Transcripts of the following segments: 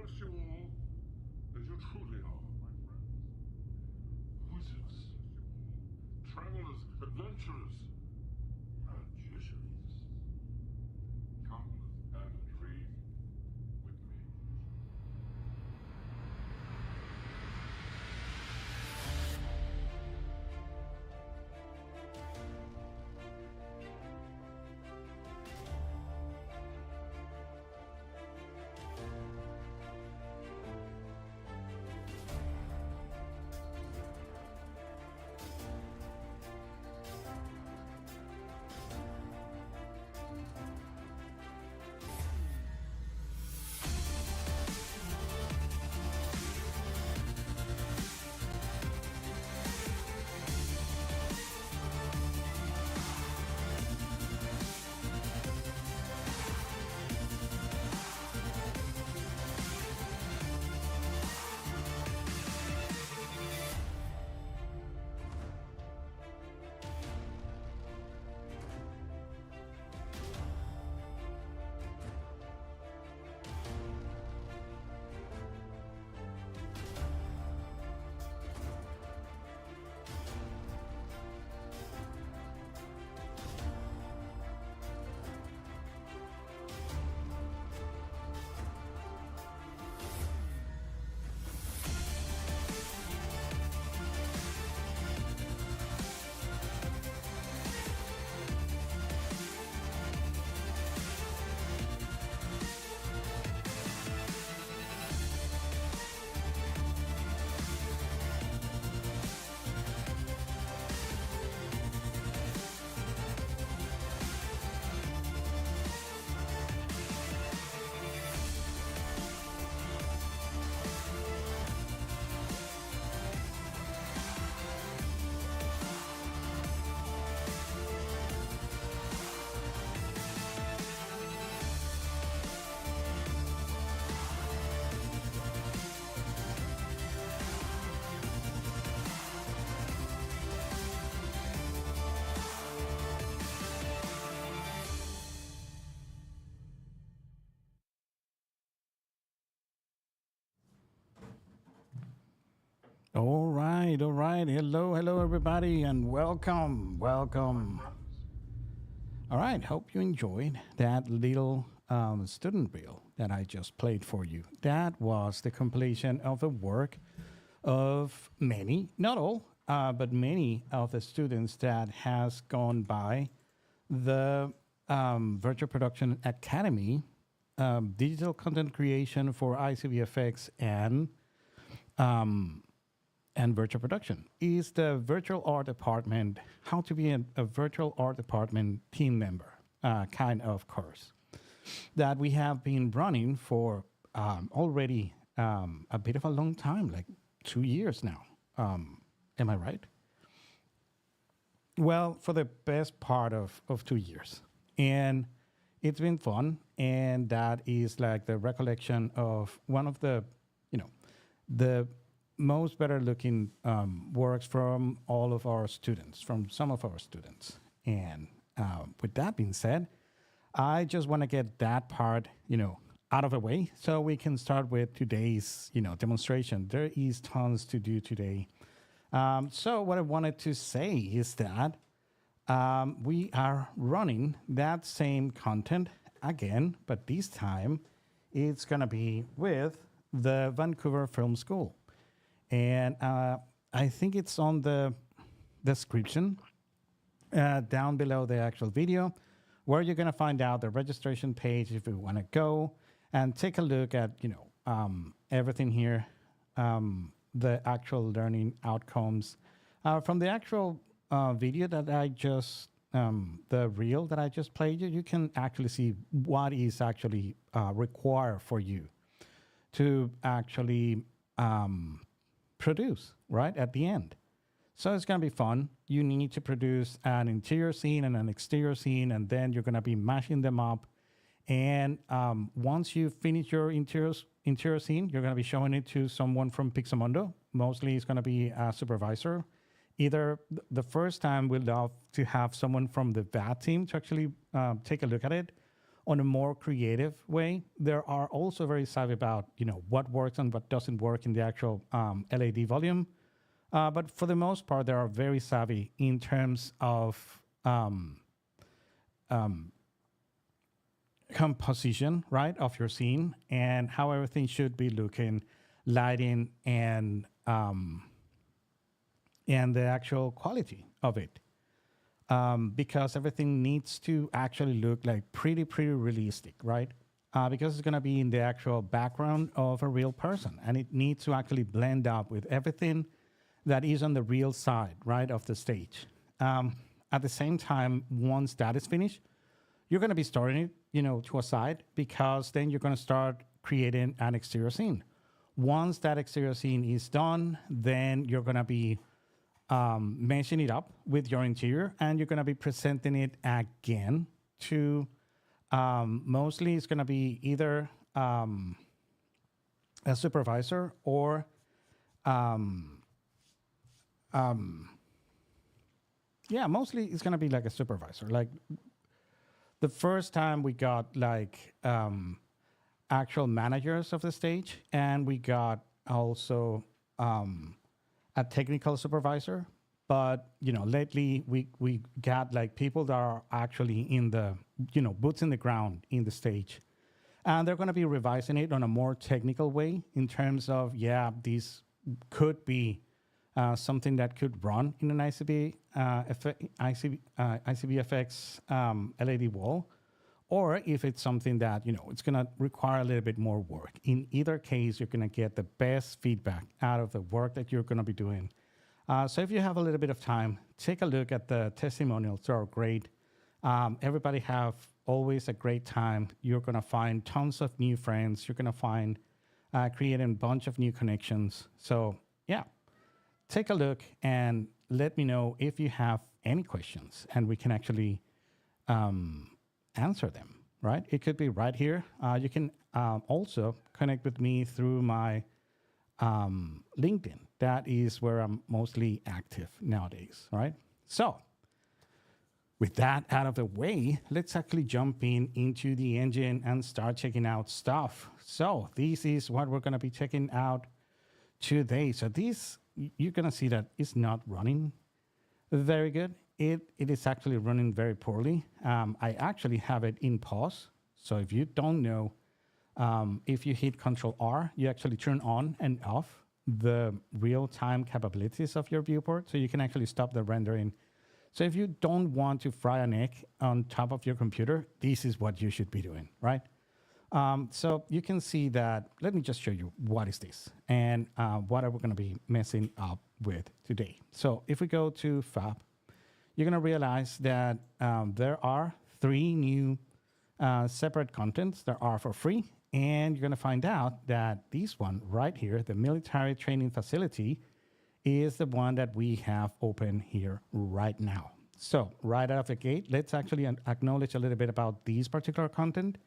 trust you all as you truly are, my friends. Wizards, travelers, adventurers, magicians. Come and dream with me. All right, all right. Hello, hello, everybody, and welcome, welcome. All right, hope you enjoyed that little student reel that I just played for you. That was the completion of the work of many, not all, but many of the students that has gone by the Virtual Production Academy, digital content creation for ICVFX and virtual production is the virtual art department, how to be a virtual art department team member kind of course that we have been running for already a bit of a long time, like 2 years now. Am I right? Well, for the best part of 2 years. And it's been fun. And that is like the recollection of one of the, the most better looking works from all of our students, from some of our students. And with that being said, I just want to get that part, out of the way so we can start with today's, demonstration. There is tons to do today. So what I wanted to say is that we are running that same content again, but this time it's going to be with the Vancouver Film School. And I think it's on the description down below the actual video, where you're going to find out the registration page if you want to go and take a look at, everything here, the actual learning outcomes. From the actual video that I just, the reel that I just played you can actually see what is actually required for you to actually produce, right, at the end. So it's going to be fun. You need to produce an interior scene and an exterior scene, and then you're going to be mashing them up. And once you finish your interior scene, you're going to be showing it to someone from Pixamundo. Mostly it's going to be a supervisor. Either the first time we'd love to have someone from the VAD team to actually take a look at it, on a more creative way. There are also very savvy about, what works and what doesn't work in the actual LAD volume. But for the most part, they are very savvy in terms of composition, right, of your scene and how everything should be looking, lighting, and the actual quality of it. Because everything needs to actually look like pretty realistic, right? Because it's going to be in the actual background of a real person, and it needs to actually blend up with everything that is on the real side, right, of the stage. At the same time, once that is finished, you're going to be storing it, to a side, because then you're going to start creating an exterior scene. Once that exterior scene is done, then you're going to be meshing it up with your interior, and you're going to be presenting it again to, mostly it's going to be either a supervisor or mostly it's going to be like a supervisor. Like the first time we got like actual managers of the stage, and we got also a technical supervisor. But, lately we got like people that are actually in the, boots in the ground in the stage. And they're going to be revising it on a more technical way in terms of, these could be something that could run in an ICVFX LED wall, or if it's something that, it's going to require a little bit more work. In either case, you're going to get the best feedback out of the work that you're going to be doing. So if you have a little bit of time, take a look at the testimonials. They're great. Everybody have always a great time. You're going to find tons of new friends. You're going to find creating a bunch of new connections. So, take a look and let me know if you have any questions, and we can actually answer them, right? It could be right here. You can also connect with me through my LinkedIn. That is where I'm mostly active nowadays, right? So with that out of the way, let's actually jump into the engine and start checking out stuff. So this is what we're going to be checking out today. So this, you're going to see that it's not running very good. It is actually running very poorly. I actually have it in pause. So if you don't know, if you hit Control-R, you actually turn on and off the real-time capabilities of your viewport. So you can actually stop the rendering. So if you don't want to fry an egg on top of your computer, this is what you should be doing, right? So you can see that. Let me just show you what is this and what are we going to be messing up with today. So if we go to Fab, you're going to realize that there are 3 new separate contents that are for free. And you're going to find out that this one right here, the military training facility, is the one that we have open here right now. So right out of the gate, let's actually acknowledge a little bit about these particular content.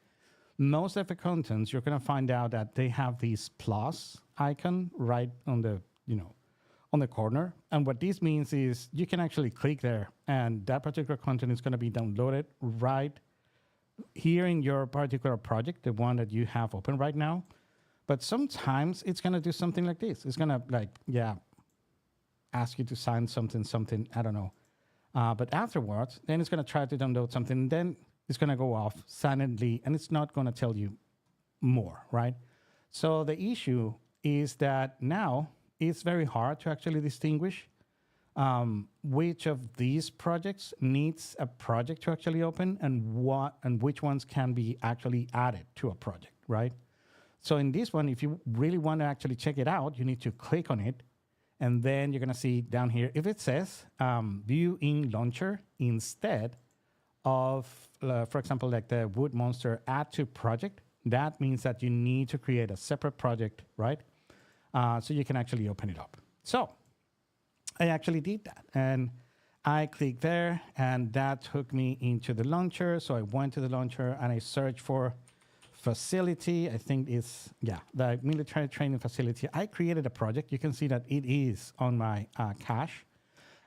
Most of the contents, you're going to find out that they have this plus icon right on the, on the corner. And what this means is you can actually click there, and that particular content is going to be downloaded right here in your particular project, the one that you have open right now. But sometimes it's going to do something like this. It's going to ask you to sign something, I don't know. But afterwards, then it's going to try to download something, and then it's going to go off silently, and it's not going to tell you more, right? So the issue is that now it's very hard to actually distinguish which of these projects needs a project to actually open, and which ones can be actually added to a project, right? So in this one, if you really want to actually check it out, you need to click on it, and then you're going to see down here, if it says view in launcher instead of, for example, like the Wood Monster add to project, that means that you need to create a separate project, right? So you can actually open it up. So I actually did that, and I clicked there, and that took me into the launcher. So I went to the launcher and I searched for facility. I think it's, the military training facility. I created a project. You can see that it is on my cache.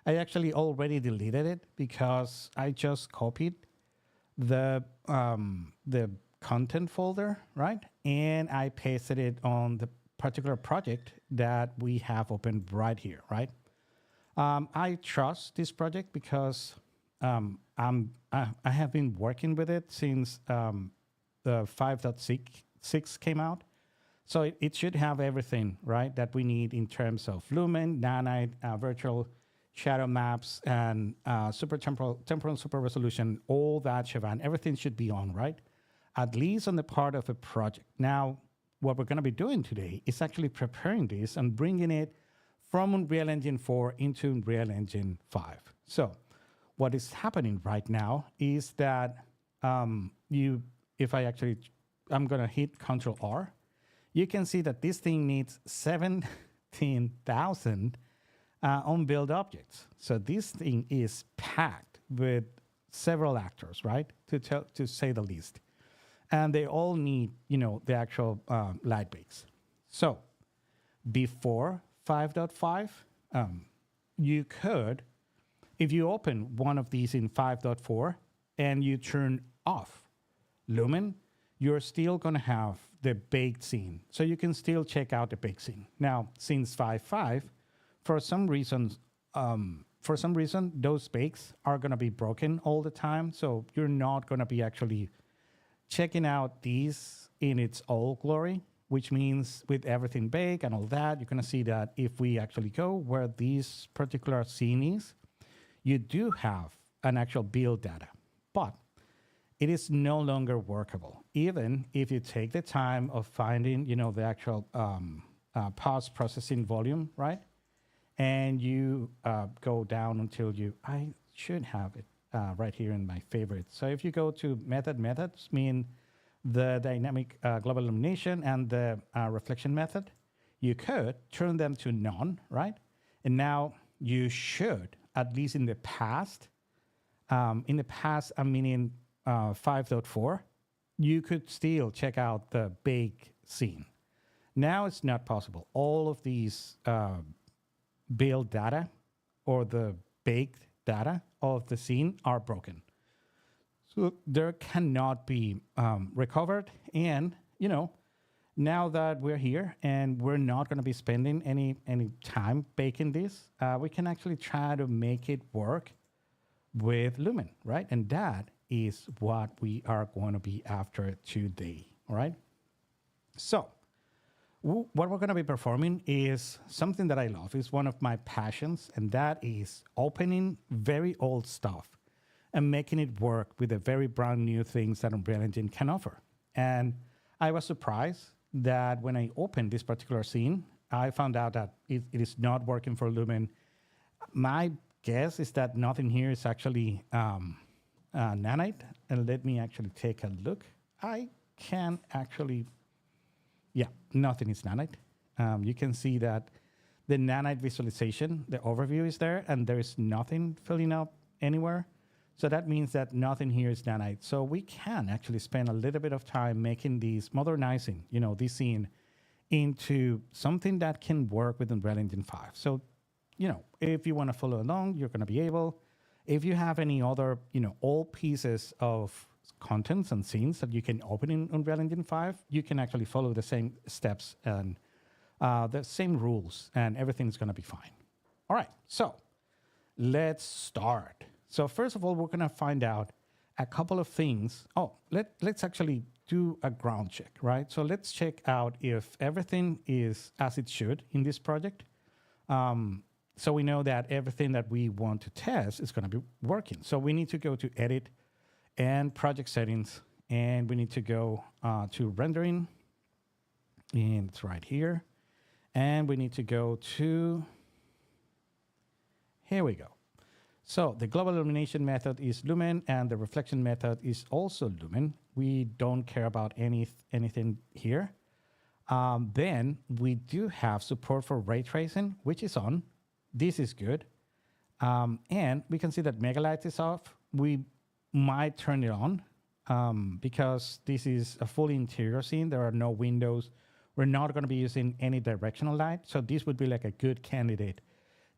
I actually already deleted it because I just copied the content folder, right? And I pasted it on the particular project that we have opened right here, right? I trust this project because I have been working with it since the 5.6 came out. So it should have everything, right, that we need in terms of Lumen, Nanite, virtual shadow maps, and temporal super resolution, all that shebang. Everything should be on, right? At least on the part of a project. Now, what we're going to be doing today is actually preparing this and bringing it from Unreal Engine 4 into Unreal Engine 5. So what is happening right now is that I'm going to hit Control R, you can see that this thing needs 17,000 unbuilt objects. So this thing is packed with several actors, right? To say the least. And they all need, the actual light base. So before 5.5, you could, if you open one of these in 5.4 and you turn off Lumen, you're still going to have the baked scene. So you can still check out the baked scene. Now, since 5.5, for some reason, those bakes are going to be broken all the time. So you're not going to be actually checking out these in its all glory, which means with everything baked and all that, you're going to see that if we actually go where this particular scene is, you do have an actual build data, but it is no longer workable. Even if you take the time of finding, the actual post-processing volume, right? And you go down until I should have it right here in my favorites. So if you go to methods, mean the dynamic global illumination and the reflection method, you could turn them to none, right? And now you should, at least in the past, I'm meaning 5.4, you could still check out the bake scene. Now it's not possible. All of these build data or the baked data of the scene are broken. So there cannot be recovered. And, now that we're here and we're not going to be spending any time baking this, we can actually try to make it work with Lumen, right? And that is what we are going to be after today, all right? So what we're going to be performing is something that I love. It's one of my passions, and that is opening very old stuff and making it work with the very brand new things that Unreal Engine can offer. And I was surprised that when I opened this particular scene, I found out that it is not working for Lumen. My guess is that nothing here is actually Nanite. And let me actually take a look. I can actually, nothing is Nanite. You can see that the Nanite visualization, the overview is there, and there is nothing filling up anywhere. So that means that nothing here is Nanite. So we can actually spend a little bit of time making these, modernizing, this scene into something that can work with Unreal Engine 5. So, if you want to follow along, you're going to be able. If you have any other, old pieces of contents and scenes that you can open in Unreal Engine 5, you can actually follow the same steps and the same rules, and everything's going to be fine. All right, so let's start. So first of all, we're going to find out a couple of things. Oh, let's actually do a ground check, right? So let's check out if everything is as it should in this project. So we know that everything that we want to test is going to be working. So we need to go to Edit and Project Settings, and we need to go to Rendering, and it's right here. And we need to go to, here we go. So the global illumination method is Lumen, and the reflection method is also Lumen. We don't care about anything here. Then we do have support for ray tracing, which is on. This is good. And we can see that Megalight is off. We might turn it on because this is a fully interior scene. There are no windows. We're not going to be using any directional light. So this would be like a good candidate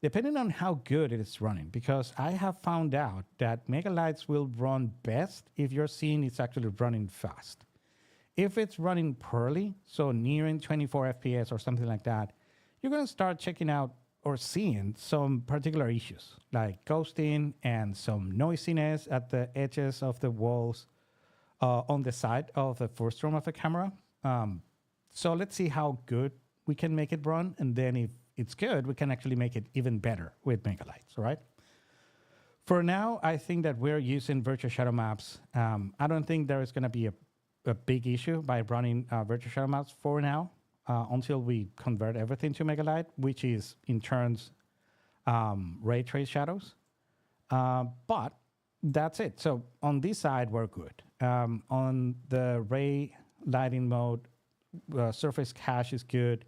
depending on how good it is running, because I have found out that Megalights will run best if your scene is actually running fast. If it's running poorly, so nearing 24 FPS or something like that, you're going to start checking out or seeing some particular issues like ghosting and some noisiness at the edges of the walls on the side of the first room of the camera. So let's see how good we can make it run. And then if it's good, we can actually make it even better with Megalights, all right? For now, I think that we're using virtual shadow maps. I don't think there is going to be a big issue by running virtual shadow maps for now until we convert everything to Megalight, which is in turns ray trace shadows. But that's it. So on this side, we're good. On the ray lighting mode, surface cache is good.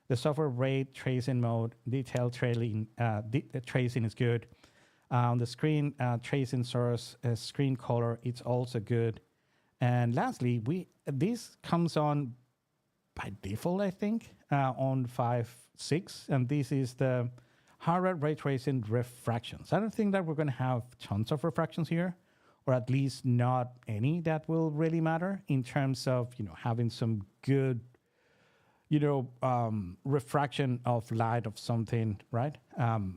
The software ray tracing mode, detail tracing is good. On the screen tracing source, screen color, it's also good. And lastly, this comes on by default, I think, on 5.6, and this is the hardware ray tracing refractions. I don't think that we're going to have tons of refractions here, or at least not any that will really matter in terms of having some good refraction of light of something, right?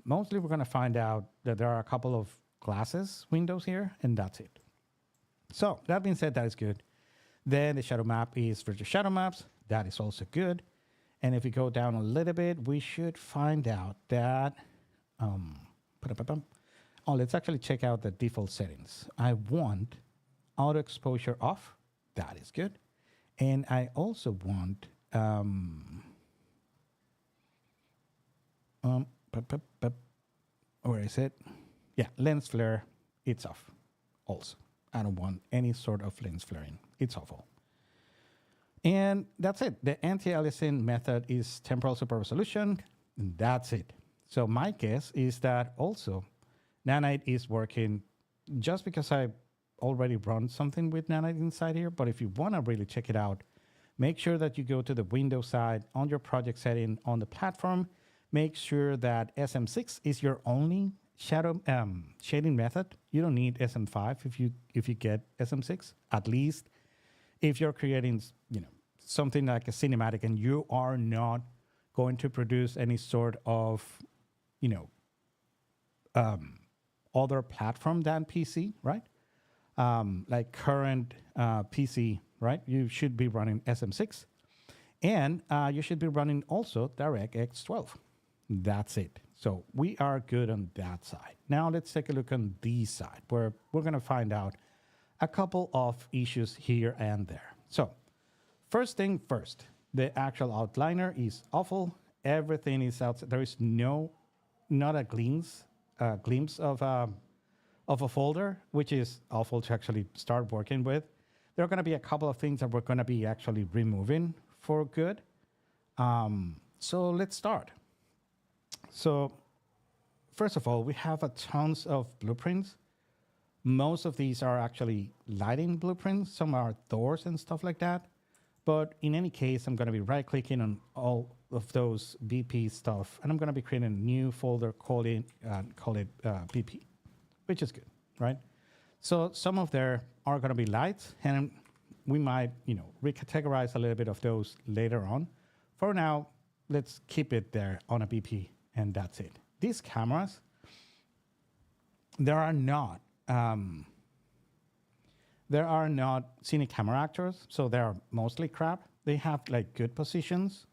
Mostly we're going to find out that there are a couple of glasses windows here, and that's it. So that being said, that is good. Then the shadow map is virtual shadow maps. That is also good. And if we go down a little bit, we should find out that, let's actually check out the default settings. I want auto exposure off. That is good. And I also want, where is it? Yeah, lens flare, it's off also. I don't want any sort of lens flaring. It's awful. And that's it. The anti-aliasing method is temporal super resolution. And that's it. So my guess is that also Nanite is working just because I already run something with Nanite inside here. But if you want to really check it out, make sure that you go to the Windows side on your project setting on the platform. Make sure that SM6 is your only shadow shading method. You don't need SM5 if you get SM6. At least if you're creating something like a cinematic and you are not going to produce any sort of other platform than PC, right? Like current PC, right? You should be running SM6, and you should be running also DirectX 12. That's it. So we are good on that side. Now let's take a look on this side, where we're going to find out a couple of issues here and there. So first thing first, the actual outliner is awful. Everything is out. There is not a glimpse of a folder, which is awful to actually start working with. There are going to be a couple of things that we're going to be actually removing for good. So let's start. So first of all, we have a tons of blueprints. Most of these are actually lighting blueprints. Some are doors and stuff like that. But in any case, I'm going to be right-clicking on all of those BP stuff, and I'm going to be creating a new folder, call it BP, which is good, right? So some of there are going to be lights, and we might, recategorize a little bit of those later on. For now, let's keep it there on a BP, and that's it. These cameras, there are not cine camera actors, so they are mostly crap. They have like good positions,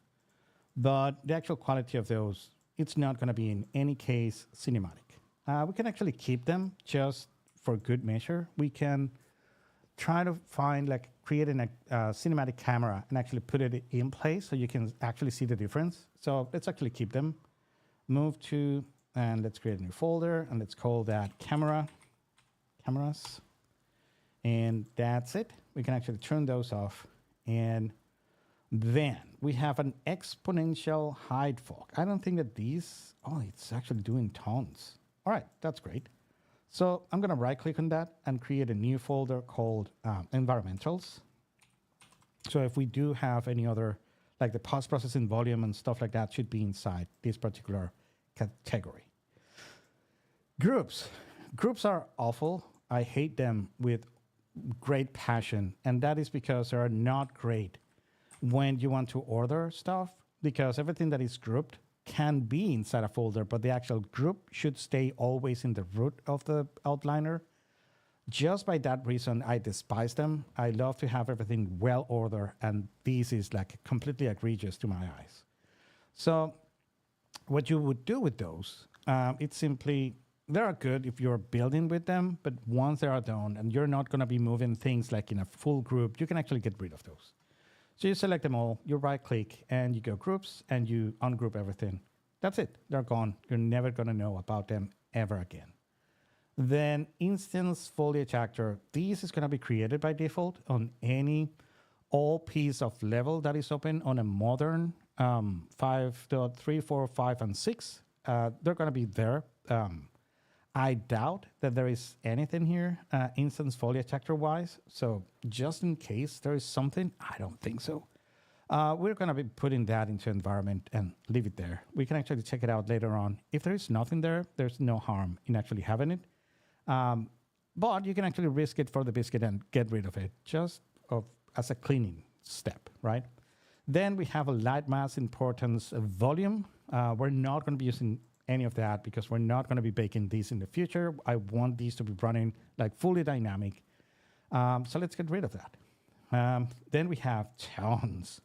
but the actual quality of those, it's not going to be in any case cinematic. We can actually keep them just for good measure. We can try to find creating a cinematic camera and actually put it in place so you can actually see the difference. So let's actually keep them. Move to, and let's create a new folder, and let's call that cameras. And that's it. We can actually turn those off. And then we have an exponential hide fog. I don't think that it's actually doing tons. All right, that's great. So I'm going to right-click on that and create a new folder called environmentals. So if we do have any other, like the post-processing volume and stuff like that, should be inside this particular category. Groups. Groups are awful. I hate them with great passion. And that is because they are not great when you want to order stuff, because everything that is grouped can be inside a folder, but the actual group should stay always in the root of the outliner. Just by that reason, I despise them. I love to have everything well ordered, and this is like completely egregious to my eyes. So what you would do with those, it's simply, they are good if you're building with them, but once they are done and you're not going to be moving things like in a full group, you can actually get rid of those. So you select them all, you right click, and you go groups, and you ungroup everything. That's it. They're gone. You're never going to know about them ever again. Then instance foliage actor. This is going to be created by default on any all piece of level that is open on a modern 5.3, 4, 5, and 6. They're going to be there. I doubt that there is anything here instance foliage actor wise. So just in case there is something, I don't think so. We're going to be putting that into environment and leave it there. We can actually check it out later on. If there is nothing there, there's no harm in actually having it. But you can actually risk it for the biscuit and get rid of it just as a cleaning step, right? Then we have a light mass importance volume. We're not going to be using any of that because we're not going to be baking these in the future. I want these to be running like fully dynamic. So let's get rid of that. Then we have tons.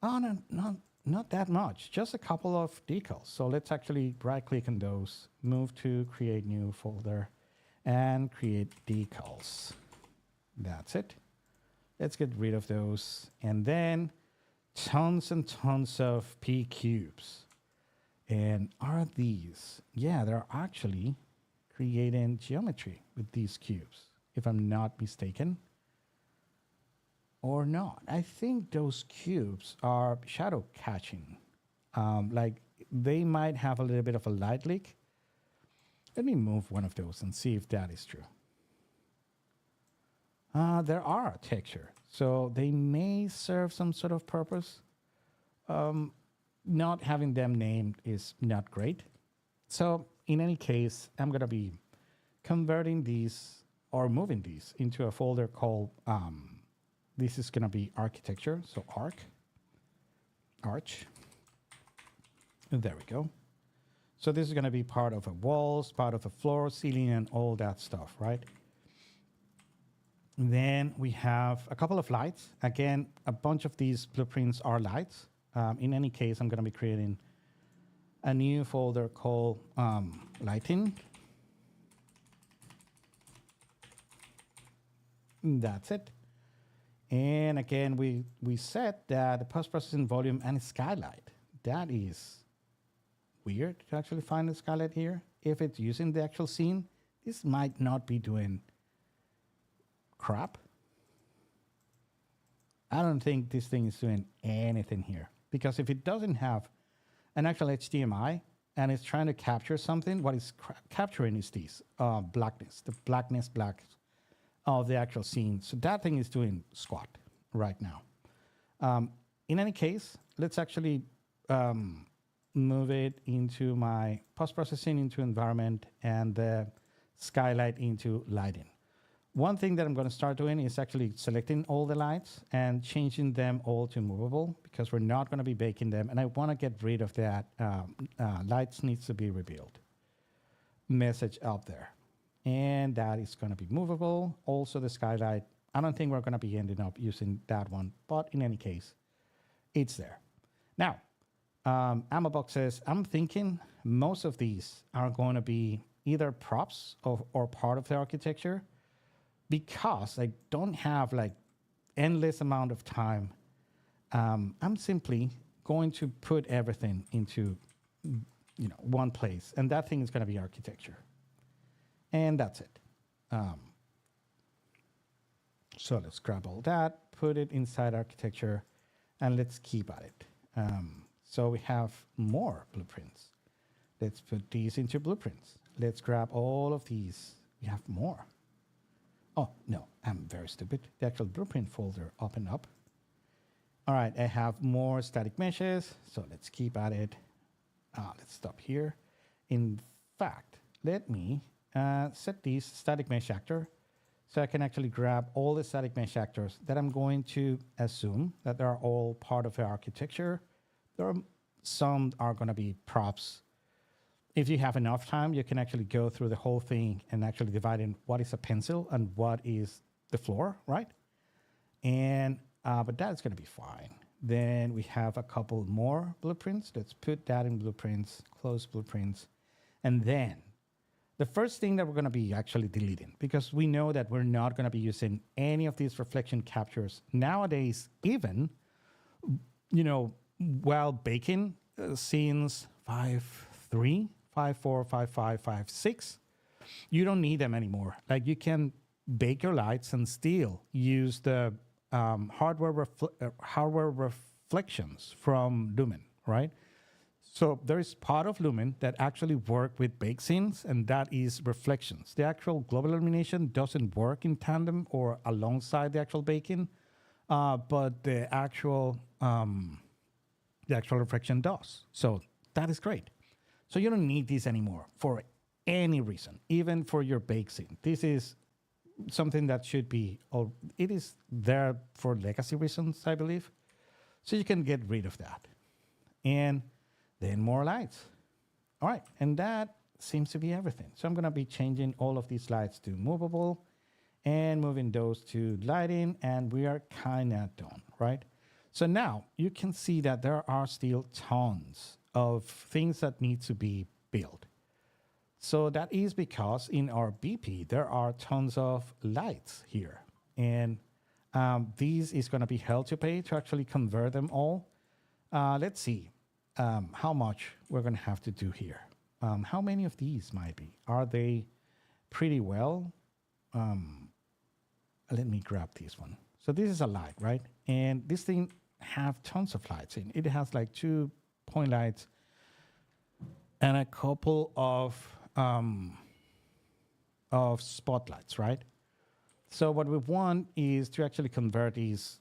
Oh, no, not that much, just a couple of decals. So let's actually right click on those, move to create new folder and create decals. That's it. Let's get rid of those. And then tons and tons of P cubes. And are these? Yeah, they're actually creating geometry with these cubes, if I'm not mistaken. Or not. I think those cubes are shadow catching. Like they might have a little bit of a light leak. Let me move one of those and see if that is true. There are a texture, so they may serve some sort of purpose. Not having them named is not great. So in any case, I'm going to be converting these or moving these into a folder called, this is going to be architecture. So arch. And there we go. So this is going to be part of a walls, part of a floor, ceiling, and all that stuff, right? Then we have a couple of lights. Again, a bunch of these blueprints are lights. In any case, I'm going to be creating a new folder called lighting. That's it. And again, we set that the post-processing volume and skylight. That is weird to actually find the skylight here. If it's using the actual scene, this might not be doing crap. I don't think this thing is doing anything here. Because if it doesn't have an actual HDMI and it's trying to capture something, what it's capturing is this blackness, the black of the actual scene. So that thing is doing squat right now. In any case, let's actually move it into my post-processing into environment and the skylight into lighting. One thing that I'm going to start doing is actually selecting all the lights and changing them all to movable because we're not going to be baking them. And I want to get rid of that lights needs to be revealed message up there. And that is going to be movable. Also the skylight. I don't think we're going to be ending up using that one. But in any case, it's there. Now, ammo boxes. I'm thinking most of these are going to be either props or part of the architecture. Because I don't have like endless amount of time, I'm simply going to put everything into one place, and that thing is going to be architecture, and that's it. So let's grab all that, put it inside architecture, and let's keep at it. So we have more blueprints. Let's put these into blueprints. Let's grab all of these. We have more. Oh, no, I'm very stupid. The actual blueprint folder opened up. All right, I have more static meshes, so let's keep at it. Let's stop here. In fact, let me set this static mesh actor so I can actually grab all the static mesh actors that I'm going to assume that they're all part of the architecture. There are some are going to be props. If you have enough time, you can actually go through the whole thing and actually divide in what is a pencil and what is the floor, right? And but that's going to be fine. Then we have a couple more blueprints. Let's put that in blueprints, close blueprints. And then the first thing that we're going to be actually deleting, because we know that we're not going to be using any of these reflection captures nowadays, even, you know, while baking scenes 5.3, 5.4, 5.5, 5.6, you don't need them anymore. Like you can bake your lights and still use the hardware reflections from Lumen, right? So there is part of Lumen that actually work with bake scenes, and that is reflections. The actual global illumination doesn't work in tandem or alongside the actual baking, but the actual reflection does. So that is great. So you don't need this anymore for any reason, even for your bake scene. This is something that should be, or it is there for legacy reasons, I believe. So you can get rid of that. And then more lights. All right, and that seems to be everything. So I'm gonna be changing all of these lights to movable and moving those to lighting, and we are kinda done, right? So now you can see that there are still tons of things that need to be built. So that is because in our BP, there are tons of lights here. And these is gonna be hell to pay to actually convert them all. Let's see. How much we're going to have to do here. How many of these might be? Are they pretty well? Let me grab this one. So this is a light, right? And this thing have tons of lights in. It has like 2 point lights and a couple of spotlights, right? So what we want is to actually convert these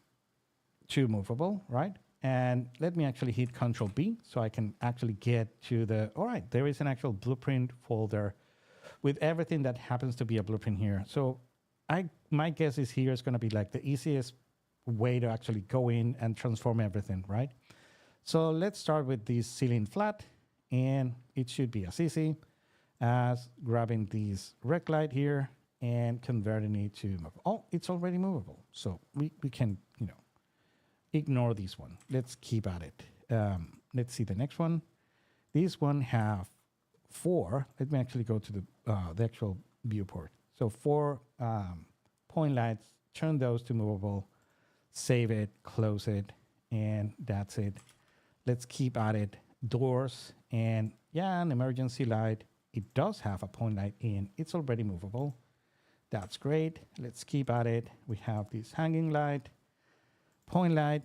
to movable, right? And let me actually hit Control B so I can actually get to the, all right, there is an actual blueprint folder with everything that happens to be a blueprint here. So my guess is here is going to be like the easiest way to actually go in and transform everything, right? So let's start with this ceiling flat, and it should be as easy as grabbing this rec light here and converting it to movable. Oh, it's already movable. So we can, you know, ignore this one. Let's keep at it. Let's see the next one. This one have 4. Let me actually go to the actual viewport. So 4 point lights, turn those to movable, save it, close it, and that's it. Let's keep at it. Doors, and yeah, an emergency light. It does have a point light in. It's already movable. That's great. Let's keep at it. We have this hanging light, point light.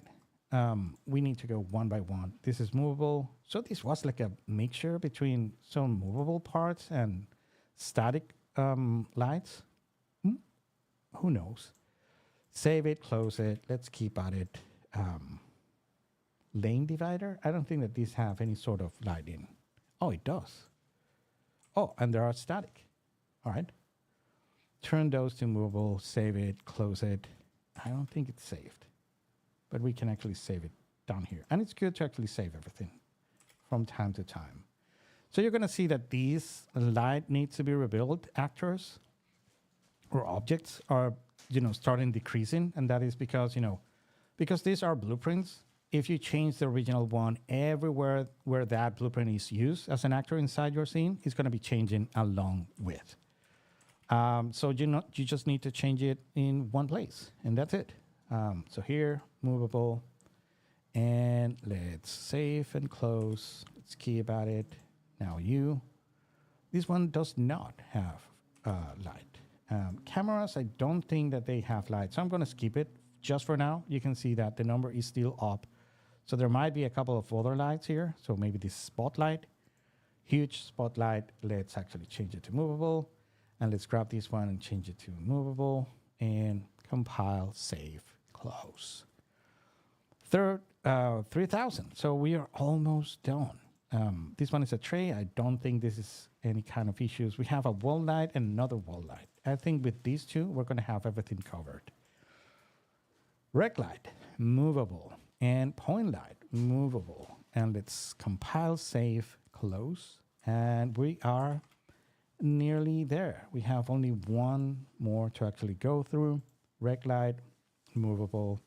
We need to go one by one. This is movable. So this was like a mixture between some movable parts and static lights. Who knows? Save it, close it. Let's keep at it. Lane divider. I don't think that these have any sort of light in. Oh, it does. Oh, and they are static. All right. Turn those to movable, save it, close it. I don't think it's saved, but we can actually save it down here. And it's good to actually save everything from time to time. So you're going to see that these light needs to be rebuilt actors or objects are, you know, starting decreasing. And that is because, you know, because these are blueprints. If you change the original one, everywhere where that blueprint is used as an actor inside your scene, it's going to be changing along with. So you just need to change it in one place, and that's it. So here, movable, and let's save and close. Let's key about it. Now this one does not have light. Cameras, I don't think that they have light, so I'm going to skip it just for now. You can see that the number is still up. So there might be a couple of other lights here. So maybe this spotlight, huge spotlight. Let's actually change it to movable. And let's grab this one and change it to movable and compile, save, close. 3,000. So we are almost done. This one is a tray. I don't think this is any kind of issues. We have a wall light and another wall light. I think with these two, we're going to have everything covered. Rec light, movable, and point light, movable. And let's compile, save, close. And we are nearly there. We have only one more to actually go through. Rec light, movable,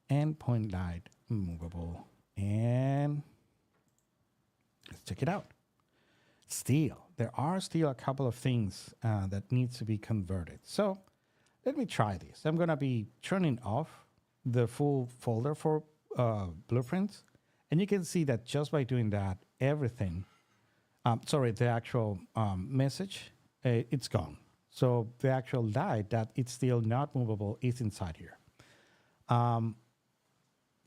and point light, movable. And let's check it out. Still, there are still a couple of things that needs to be converted. So let me try this. I'm going to be turning off the full folder for blueprints. And you can see that just by doing that, everything, the actual message, it's gone. So the actual light that it's still not movable is inside here.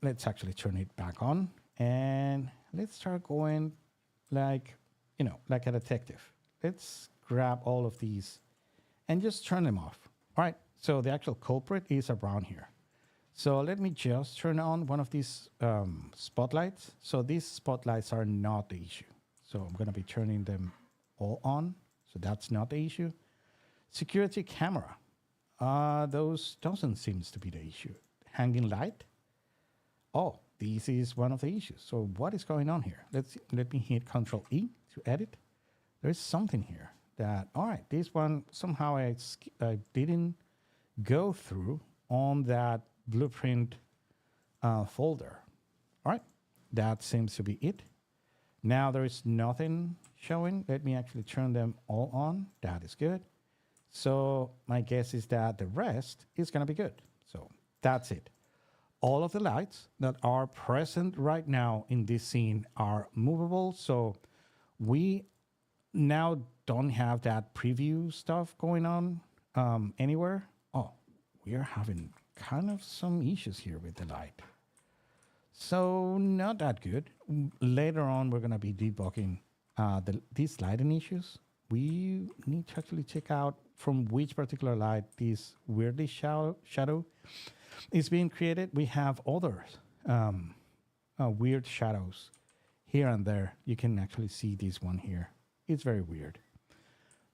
Let's actually turn it back on and let's start going like a detective. Let's grab all of these and just turn them off. All right, so the actual culprit is around here. So let me just turn on one of these spotlights. So these spotlights are not the issue. So I'm gonna be turning them all on. So that's not the issue. Security camera. Those doesn't seem to be the issue. Hanging light. Oh, this is one of the issues. So what is going on here? Let me hit Control E to edit. There's something here that, all right, this one somehow I didn't go through on that blueprint folder. All right, that seems to be it. Now there is nothing showing. Let me actually turn them all on. That is good. So my guess is that the rest is gonna be good. So that's it. All of the lights that are present right now in this scene are movable. So we now don't have that preview stuff going on anywhere. Oh, we are having kind of some issues here with the light. So not that good. Later on, we're going to be debugging these lighting issues. We need to actually check out from which particular light this weirdly shadow is being created. We have other weird shadows here and there. You can actually see this one here. It's very weird.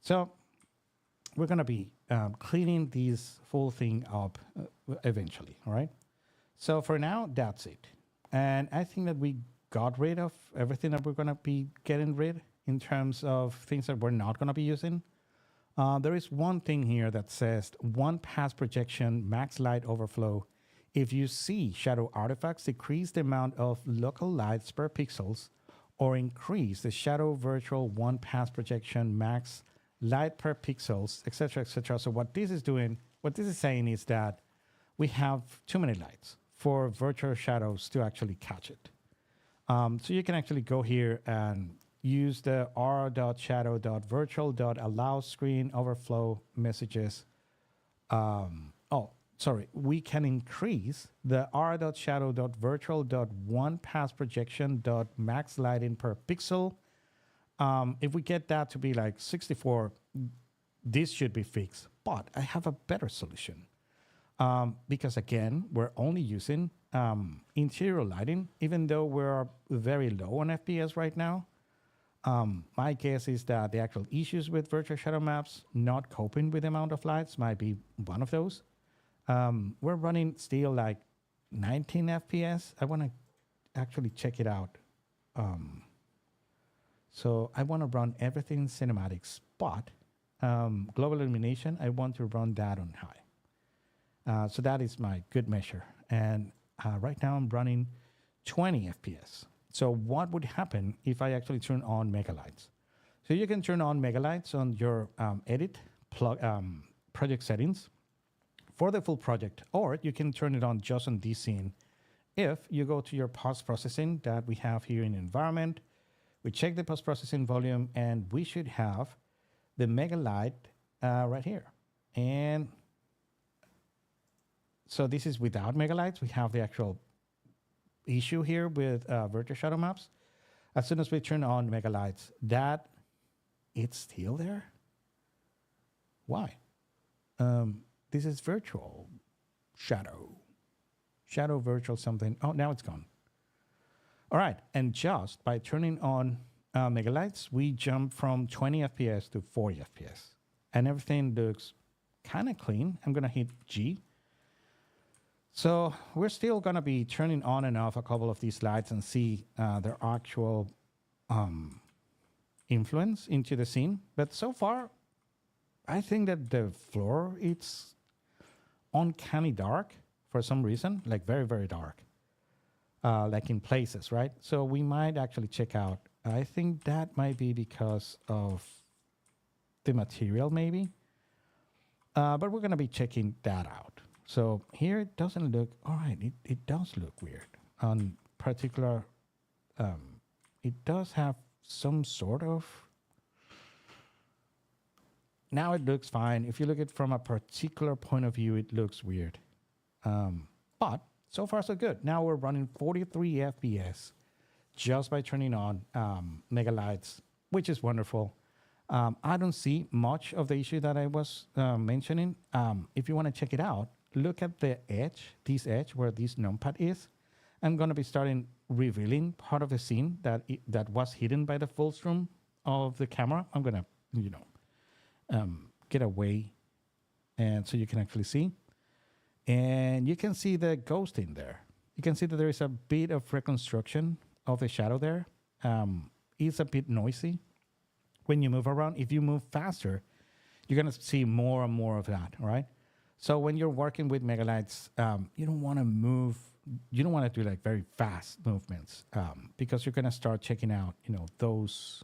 So we're going to be cleaning this full thing up eventually, all right? So for now, that's it. And I think that we got rid of everything that we're going to be getting rid in terms of things that we're not going to be using. There is one thing here that says one pass projection, max light overflow. If you see shadow artifacts, decrease the amount of local lights per pixels or increase the shadow virtual one pass projection, max light per pixels, etc., etc. So what this is doing, what this is saying is that we have too many lights for virtual shadows to actually catch it. So you can actually go here and use the r.shadow.virtual.allow screen overflow messages. We can increase the r.shadow.virtual.one pass projection.max lighting per pixel. If we get that to be like 64, this should be fixed. But I have a better solution. Because again, we're only using interior lighting, even though we're very low on FPS right now. My guess is that the actual issues with virtual shadow maps not coping with the amount of lights might be one of those. We're running still like 19 FPS. I want to actually check it out. So I want to run everything in cinematics, but global illumination, I want to run that on high. So that is my good measure. And right now I'm running 20 FPS. So what would happen if I actually turn on megalights? So you can turn on megalights on your edit project settings for the full project, or you can turn it on just on this scene. If you go to your post-processing that we have here in environment, we check the post-processing volume, and we should have the megalight right here. And so this is without megalights. We have the actual issue here with virtual shadow maps. As soon as we turn on megalights, that it's still there. Why? This is virtual shadow virtual something. Oh, now it's gone. All right, and just by turning on Megalights, we jump from 20 FPS to 40 FPS. And everything looks kind of clean. I'm gonna hit G. So we're still gonna be turning on and off a couple of these lights and see their actual influence into the scene. But so far, I think that the floor, it's uncanny dark for some reason, like very, very dark, like in places, right? So we might actually check out, I think that might be because of the material maybe, but we're gonna be checking that out. So here it doesn't look, all right, it does look weird. On particular, it does have some sort of, now it looks fine. If you look at it from a particular point of view, it looks weird. But so far so good. Now we're running 43 FPS just by turning on Megalights, which is wonderful. I don't see much of the issue that I was mentioning. If you want to check it out, look at the edge, this edge where this numpad is. I'm going to be starting revealing part of the scene that was hidden by the full zoom of the camera. I'm going to, get away, and so you can actually see. And you can see the ghost in there. You can see that there is a bit of reconstruction of the shadow there. It's a bit noisy when you move around. If you move faster, you're going to see more and more of that, all right? So when you're working with Megalights, you don't want to move, you don't want to do like very fast movements because you're going to start checking out, those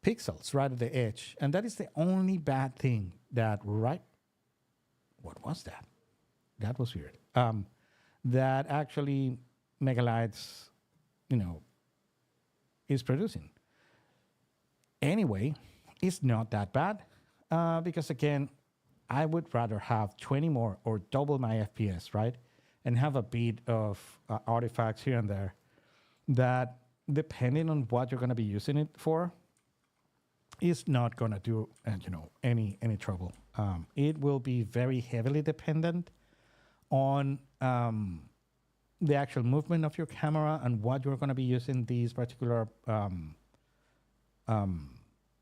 pixels right at the edge. And that is the only bad thing that, right? What was that? That was weird. That actually Megalights, is producing. Anyway, it's not that bad because again, I would rather have 20 more or double my FPS, right? And have a bit of artifacts here and there that, depending on what you're going to be using it for, is not going to do any trouble. It will be very heavily dependent on the actual movement of your camera and what you're going to be using these particular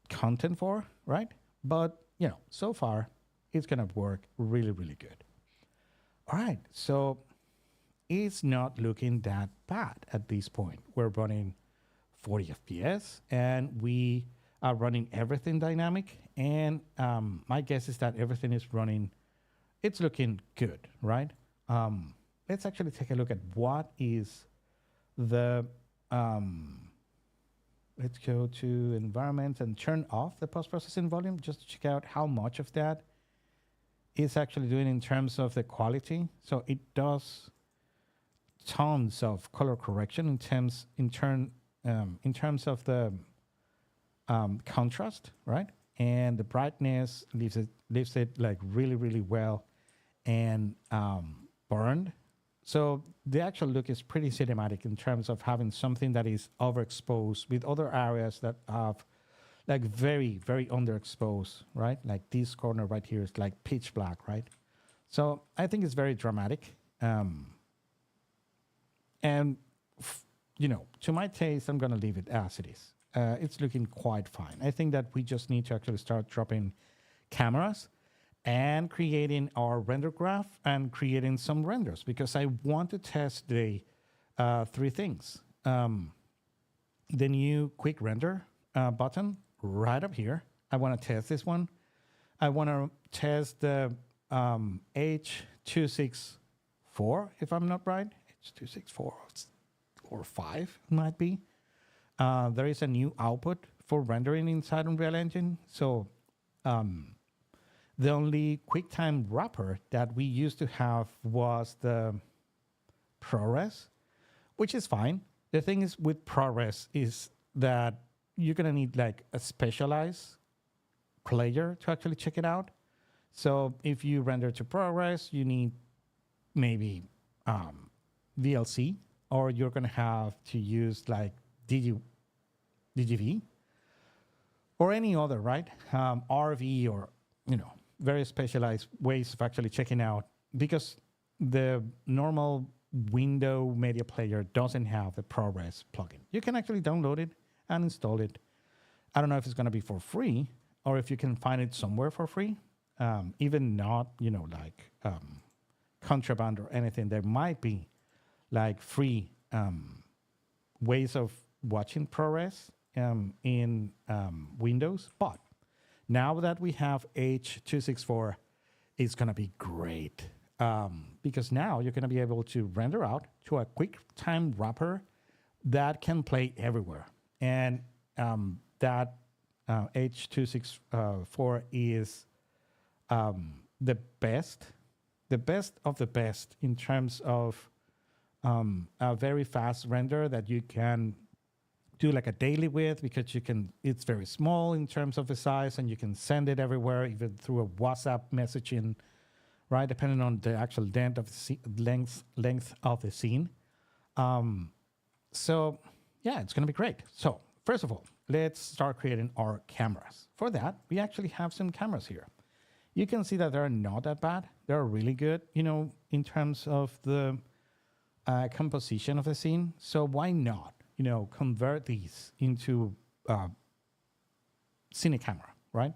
content for, right? But so far it's going to work really, really good. All right, so it's not looking that bad at this point. We're running 40 FPS and we are running everything dynamic, and my guess is that everything is running, it's looking good, right? Let's actually take a look at what is the, let's go to environment and turn off the post-processing volume just to check out how much of that is actually doing in terms of the quality. So it does tons of color correction in terms of the contrast, right? And the brightness leaves it like really, really well and burned. So the actual look is pretty cinematic in terms of having something that is overexposed with other areas that have like very, very underexposed, right? Like this corner right here is like pitch black, right? So I think it's very dramatic. And to my taste, I'm gonna leave it as it is. It's looking quite fine. I think that we just need to actually start dropping cameras and creating our render graph and creating some renders, because I want to test the three things. The new quick render button right up here. I want to test this one. I want to test the H264, if I'm not right. H264 or 5 might be. There is a new output for rendering inside Unreal Engine. So the only QuickTime wrapper that we used to have was the ProRes, which is fine. The thing is with ProRes is that you're going to need like a specialized player to actually check it out. So if you render to ProRes, you need maybe VLC, or you're going to have to use like DGV or any other, right? RV or, very specialized ways of actually checking out, because the normal window media player doesn't have the ProRes plugin. You can actually download it and install it. I don't know if it's going to be for free or if you can find it somewhere for free. Even not, like contraband or anything. There might be like free ways of watching ProRes in Windows. But now that we have H.264, it's going to be great. Because now you're going to be able to render out to a QuickTime wrapper that can play everywhere. And that H.264 is the best of the best in terms of a very fast render that you can do like a daily with, because it's very small in terms of the size, and you can send it everywhere, even through a WhatsApp messaging, right? Depending on the actual length of the scene. So yeah, it's going to be great. So first of all, let's start creating our cameras. For that, we actually have some cameras here. You can see that they're not that bad. They're really good, in terms of the composition of the scene. So why not, convert these into cine camera, right?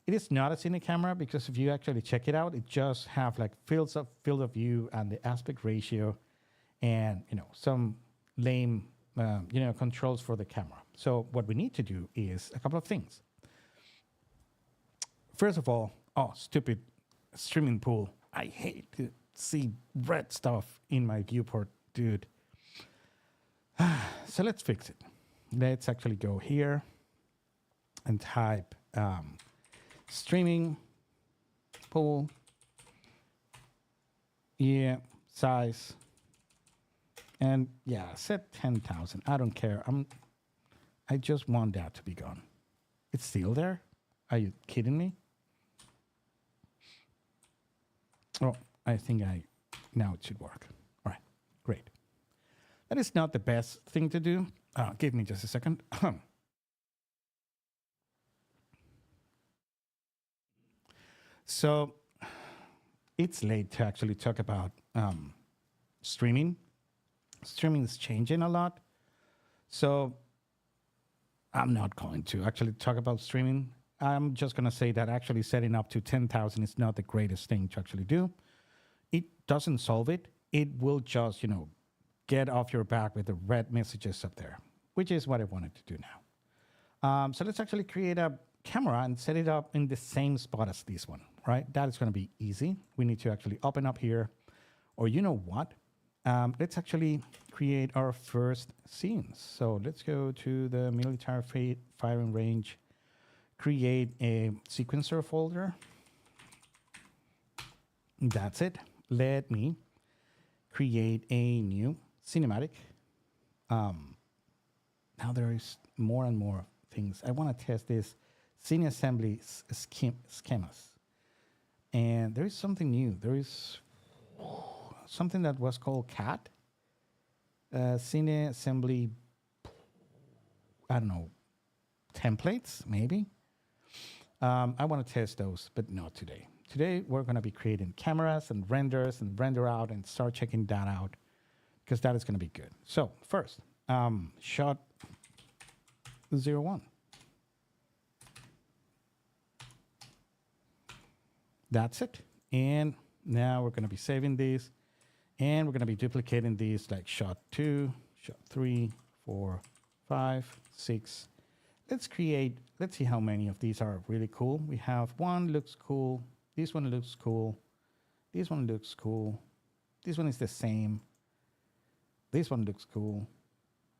It is not a cine camera because if you actually check it out, it just have like field of view and the aspect ratio and, some lame, controls for the camera. So what we need to do is a couple of things. First of all, stupid streaming pool. I hate to see red stuff in my viewport, dude. So let's fix it. Let's actually go here and type streaming pool. Yeah, size. And yeah, set 10,000. I don't care. I just want that to be gone. It's still there? Are you kidding me? Oh, I think now it should work. All right, great. That is not the best thing to do. Give me just a second. So it's late to actually talk about streaming. Streaming is changing a lot. So I'm not going to actually talk about streaming. I'm just going to say that actually setting up to 10,000 is not the greatest thing to actually do. It doesn't solve it. It will just, get off your back with the red messages up there, which is what I wanted to do now. So let's actually create a camera and set it up in the same spot as this one, right? That is going to be easy. We need to actually open up here, or you know what? Let's actually create our first scenes. So let's go to the military firing range, create a sequencer folder. That's it. Let me create a new cinematic. Now there is more and more things. I want to test this scene assembly schemas. And there is something new. There is something that was called CAT. Scene assembly, I don't know, templates, maybe? I want to test those, but not today. Today, we're going to be creating cameras and renders and render out and start checking that out because that is going to be good. So first, shot 01. That's it. And now we're going to be saving these and we're going to be duplicating these like shot 2, shot 3, 4, 5, 6. Let's see how many of these are really cool. We have one looks cool. This one looks cool. This one looks cool. This one is the same. This one looks cool.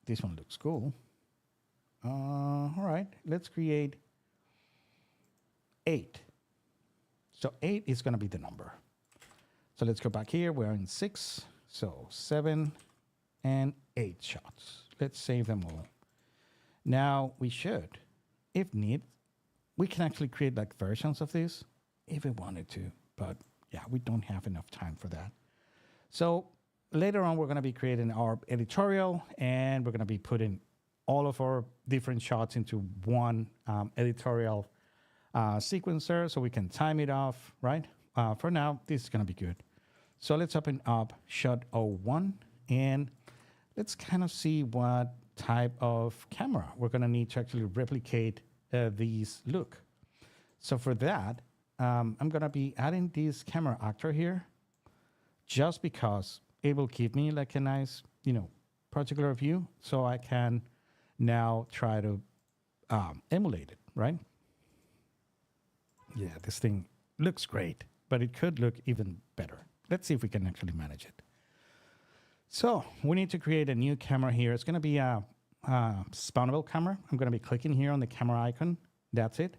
This one looks cool. All right, let's create 8. So 8 is going to be the number. So let's go back here. We're in 6. So 7 and 8 shots. Let's save them all. Now we should, if need, we can actually create like versions of this if we wanted to. But yeah, we don't have enough time for that. So later on, we're going to be creating our editorial and we're going to be putting all of our different shots into one editorial sequencer so we can time it off, right? For now, this is going to be good. So let's open up shot 01 and let's kind of see what type of camera we're going to need to actually replicate these look. So for that, I'm going to be adding this camera actor here just because it will give me like a nice, particular view, so I can now try to emulate it, right? Yeah, this thing looks great, but it could look even better. Let's see if we can actually manage it. So we need to create a new camera here. It's going to be a spawnable camera. I'm going to be clicking here on the camera icon. That's it.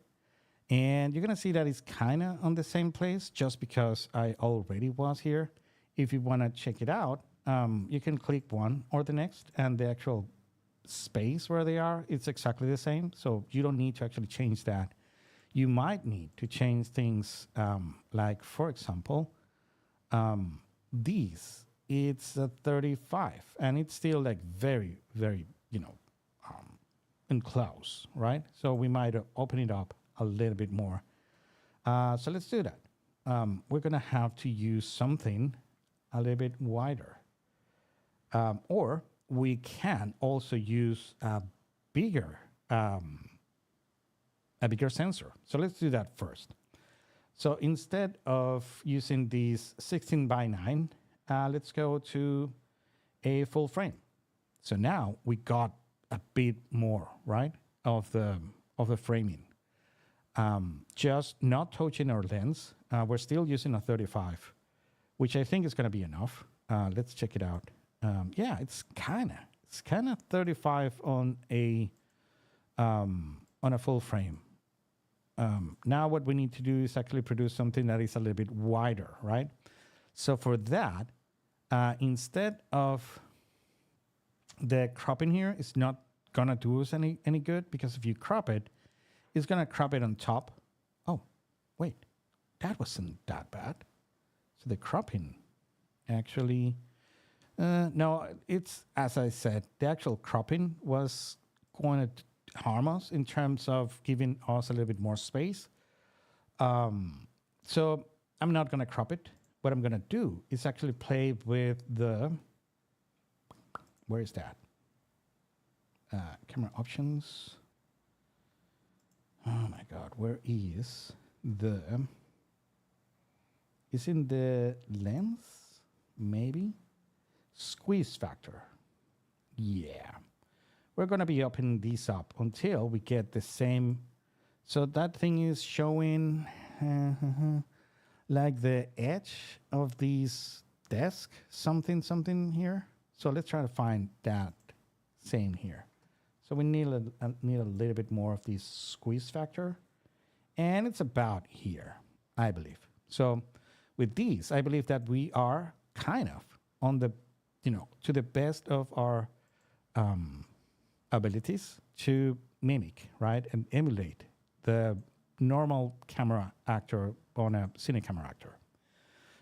And you're going to see that it's kind of on the same place just because I already was here. If you want to check it out, you can click one or the next, and the actual space where they are, it's exactly the same. So you don't need to actually change that. You might need to change things like, for example, these. It's a 35, and it's still like very, very, enclosed, right? So we might open it up a little bit more. So let's do that. We're going to have to use something a little bit wider. Or we can also use a bigger sensor. So let's do that first. So instead of using these 16:9, let's go to a full frame. So now we got a bit more, right, of the framing. Just not touching our lens. We're still using a 35, which I think is going to be enough. Let's check it out. Yeah, it's kind of 35 on a full frame. Now what we need to do is actually produce something that is a little bit wider, right? So for that, instead of the cropping here, it's not gonna do us any good, because if you crop it, it's gonna crop it on top. Oh, wait, that wasn't that bad. So the cropping actually, no, it's, as I said, the actual cropping was going to harm us in terms of giving us a little bit more space. So I'm not going to crop it. What I'm going to do is actually play with the, where is that? Camera options. Oh my God, where is the, is in the lens, maybe? Squeeze factor. Yeah. We're going to be opening these up until we get the same. So that thing is showing like the edge of these desk, something here. So let's try to find that same here. So we need a little bit more of this squeeze factor. And it's about here, I believe. So with these, I believe that we are kind of on the, to the best of our abilities to mimic, right, and emulate the normal camera actor on a cine camera actor.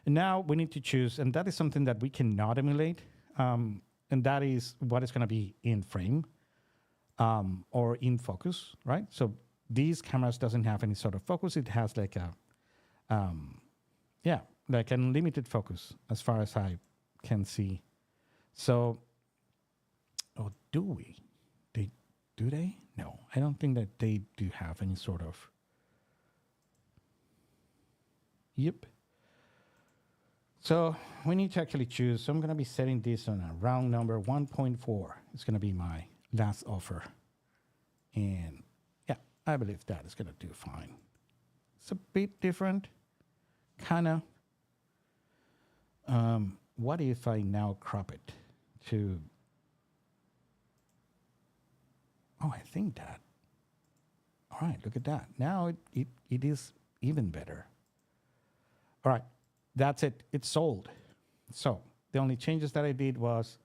And now we need to choose, and that is something that we cannot emulate, and that is what is going to be in frame or in focus, right? So these cameras doesn't have any sort of focus. It has like a, like an unlimited focus as far as I can see. So, oh, do we? Do they? No, I don't think that they do have any sort of. Yep. So we need to actually choose. So I'm going to be setting this on a round number 1.4. It's going to be my last offer. And yeah, I believe that is going to do fine. It's a bit different, kind of. What if I now crop it to, oh, I think that, all right, look at that. Now it is even better. All right, that's it. It's sold. So the only changes that I did was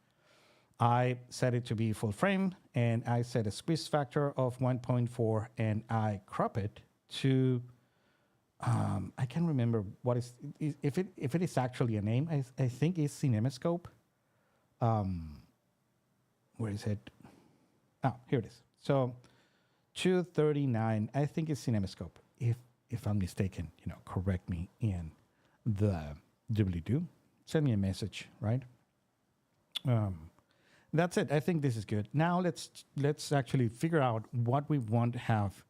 I set it to be full frame, and I set a squeeze factor of 1.4, and I crop it to, I can't remember what is, if it is actually a name, I think it's CinemaScope. Where is it? Oh, here it is. So 239, I think it's CinemaScope. If I'm mistaken, correct me in the doobly-doo. send me a message, right? That's it. I think this is good. Now let's actually figure out what we want to have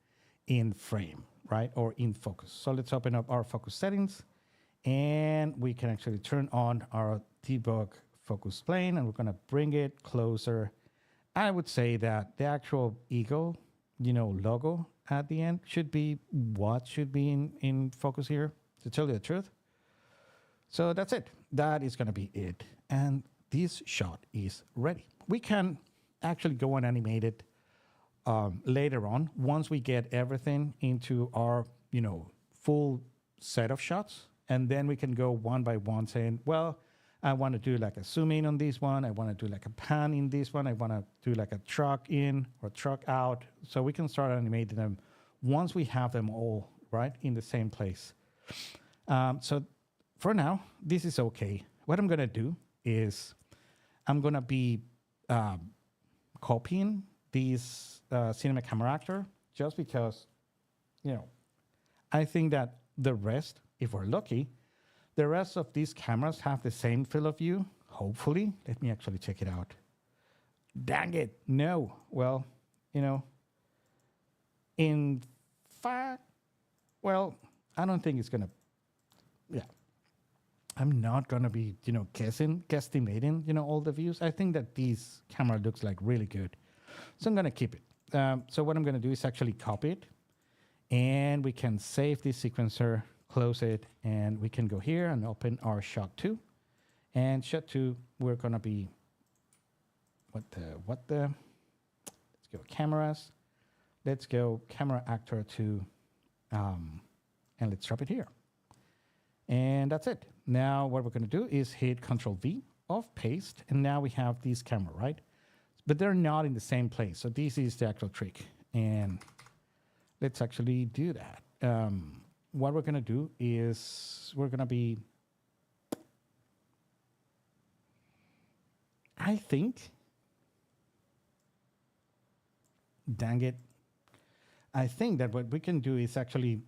in frame, right? Or in focus. So let's open up our focus settings, and we can actually turn on our debug focus plane, and we're going to bring it closer. I would say that the actual eagle, logo at the end should be what should be in focus here, to tell you the truth. So that's it. That is going to be it. And this shot is ready. We can actually go and animate it later on once we get everything into our, full set of shots. And then we can go one by one saying, well, I want to do like a zoom in on this one. I want to do like a pan in this one. I want to do like a truck in or truck out. So we can start animating them once we have them all, right, in the same place. So for now, this is okay. What I'm going to do is I'm going to be copying this cinema camera actor just because, I think that the rest, if we're lucky, the rest of these cameras have the same field of view, hopefully. Let me actually check it out. Dang it, no. Well, in fact, well, I don't think it's going to, I'm not going to be, guesstimating, all the views. I think that this camera looks like really good. So I'm going to keep it. So what I'm going to do is actually copy it, and we can save this sequencer, close it, and we can go here and open our shot 2. And shot 2, we're going to be, let's go cameras. Let's go camera actor 2, and let's drop it here. And that's it. Now what we're going to do is hit Control V of paste, and now we have this camera, right? But they're not in the same place. So this is the actual trick. And let's actually do that. What we're going to do is we're going to be, I think, dang it. I think that what we can do is actually,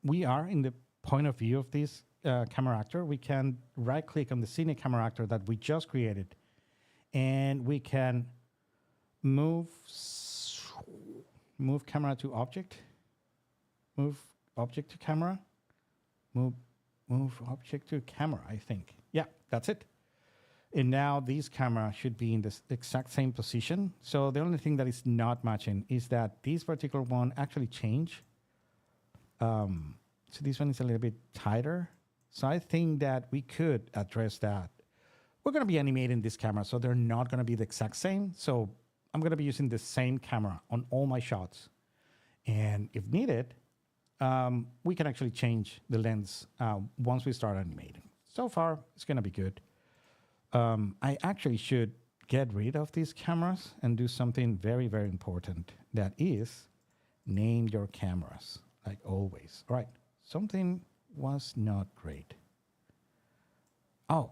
we are in the point of view of this camera actor. We can right click on the scene camera actor that we just created, and we can move camera to object, move object to camera, move object to camera, I think. Yeah, that's it. And now this camera should be in the exact same position. So the only thing that is not matching is that this particular one actually changed. So this one is a little bit tighter. So I think that we could address that. We're going to be animating this camera, so they're not going to be the exact same. So I'm going to be using the same camera on all my shots. And if needed, we can actually change the lens once we start animating. So far, it's going to be good. I actually should get rid of these cameras and do something very, very important. That is, name your cameras, like always. All right, something was not great. Oh,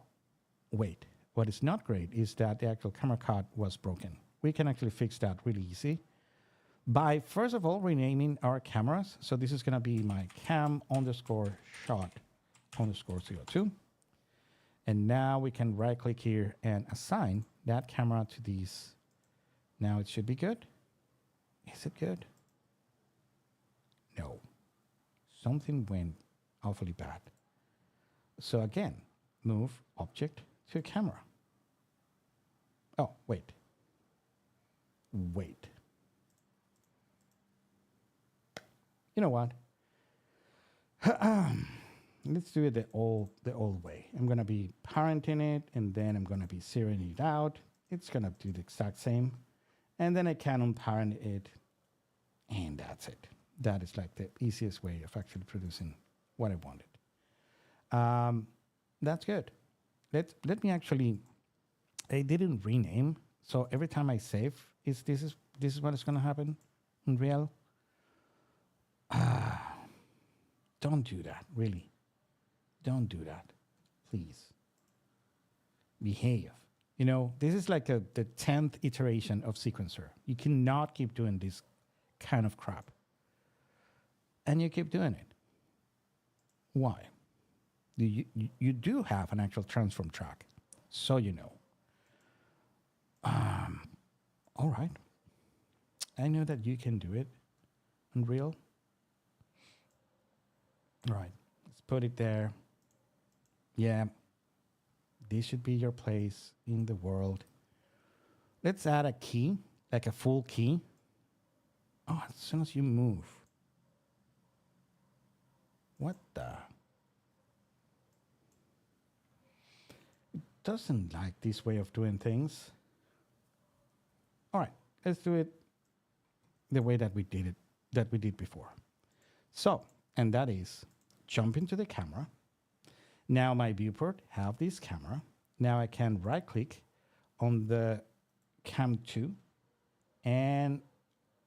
wait. What is not great is that the actual camera card was broken. We can actually fix that really easy by, first of all, renaming our cameras. So this is going to be my cam_shot_02. And now we can right click here and assign that camera to these. Now it should be good. Is it good? No. Something went awfully bad. So again, move object to camera. Oh, wait. You know what? Let's do it the old way. I'm going to be parenting it, and then I'm going to be zeroing it out. It's going to do the exact same. And then I can unparent it, and that's it. That is like the easiest way of actually producing what I wanted. That's good. Let me actually, I didn't rename, so every time I save, this is what is going to happen in real. Don't do that, really. Don't do that, please. Behave. You know, this is like the 10th iteration of sequencer. You cannot keep doing this kind of crap. And you keep doing it. Why? You do have an actual transform track, so you know. All right. I know that you can do it, Unreal. All right, let's put it there. Yeah, this should be your place in the world. Let's add a key, like a full key. Oh, as soon as you move. What the? It doesn't like this way of doing things. All right, let's do it the way that we did before. So, and that is jump into the camera. Now my viewport have this camera. Now I can right click on the cam 2 and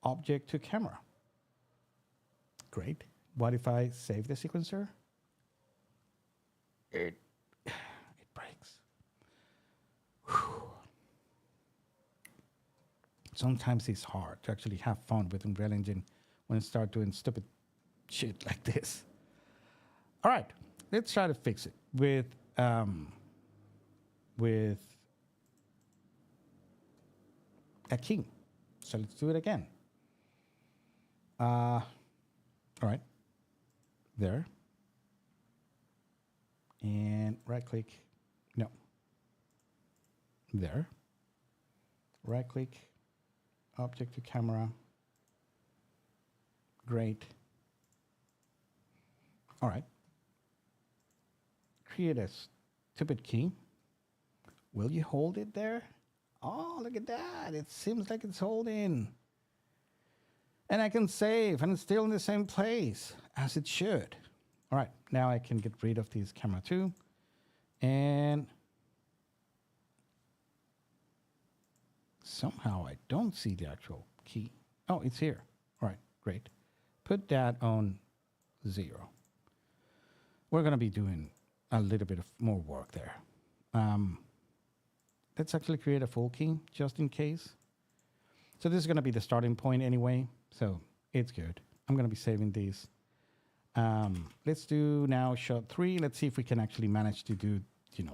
object to camera. Great. What if I save the sequencer? It breaks. Whew. Sometimes it's hard to actually have fun with Unreal Engine when you start doing stupid shit like this. All right, let's try to fix it with a key. So let's do it again. All right, there. And right click, no. There. Right click, object to camera. Great. All right. Create a stupid key. Will you hold it there? Oh, look at that. It seems like it's holding. And I can save, and it's still in the same place as it should. All right, now I can get rid of this camera too. And somehow I don't see the actual key. Oh, it's here. All right, great. Put that on 0. We're going to be doing a little bit of more work there. Let's actually create a full key just in case. So this is going to be the starting point anyway, so it's good. I'm going to be saving these. Let's do now shot 3. Let's see if we can actually manage to do,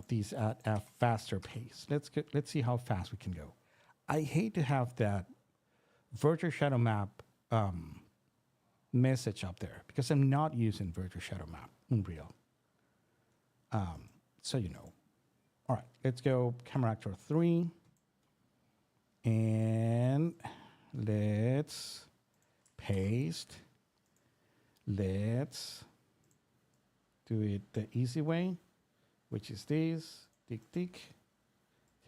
these at a faster pace. Let's see how fast we can go. I hate to have that virtual shadow map message up there because I'm not using virtual shadow map in Unreal. So you know. All right, let's go camera actor 3. And let's paste. Let's do it the easy way, which is this. Tick, tick.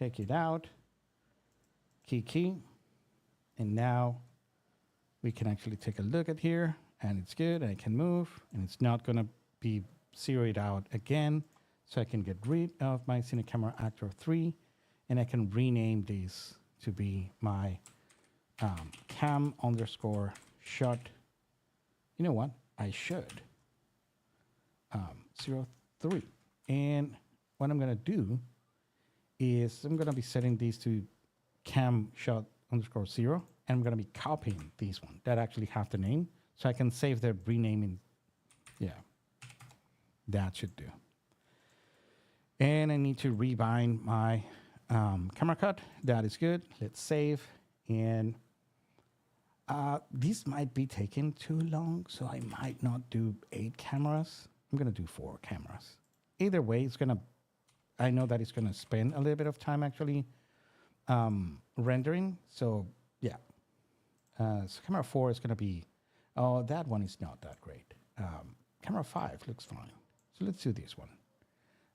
Take it out. Key. And now we can actually take a look at here, and it's good. I can move, and it's not going to be zeroed out again. So I can get rid of my Cine Camera Actor 3, and I can rename this to be my cam_shot. You know what? I should. 03. And what I'm going to do is I'm going to be setting these to cam_shot_0, and I'm going to be copying these one that actually have the name, so I can save the renaming. Yeah, that should do. And I need to rebind my camera cut. That is good. Let's save. And this might be taking too long, so I might not do 8 cameras. I'm going to do 4 cameras. Either way, I know that it's going to spend a little bit of time actually rendering. So, yeah. So camera 4 is going to be, oh, that one is not that great. Camera 5 looks fine. So let's do this one.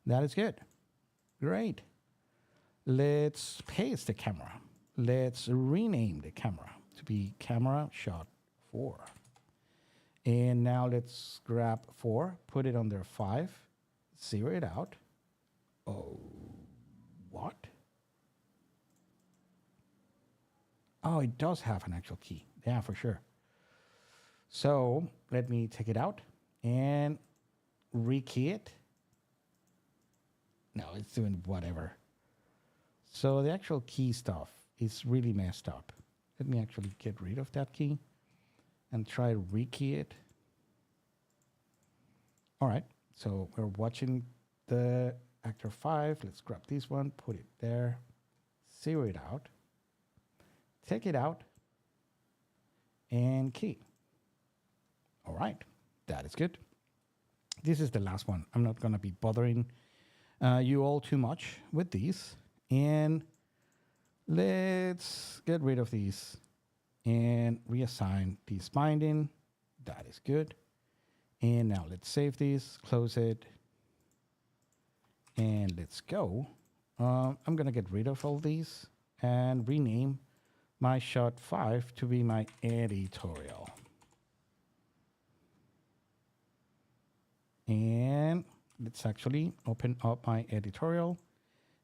That is good. Great. Let's paste the camera. Let's rename the camera to be camera shot 4. And now let's grab 4, put it under 5, zero it out. Oh, what? Oh, it does have an actual key. Yeah, for sure. So let me take it out and rekey it. No, it's doing whatever. So the actual key stuff is really messed up. Let me actually get rid of that key and try to rekey it. All right, So we're watching the actor 5. Let's grab this one, put it there, zero it out, take it out, and key. All right, that is good. This is the last one. I'm not going to be bothering you all too much with these. And let's get rid of these and reassign this binding. That is good. And now let's save this, close it, and let's go. I'm going to get rid of all these and rename my shot 5 to be my editorial. And let's actually open up my editorial,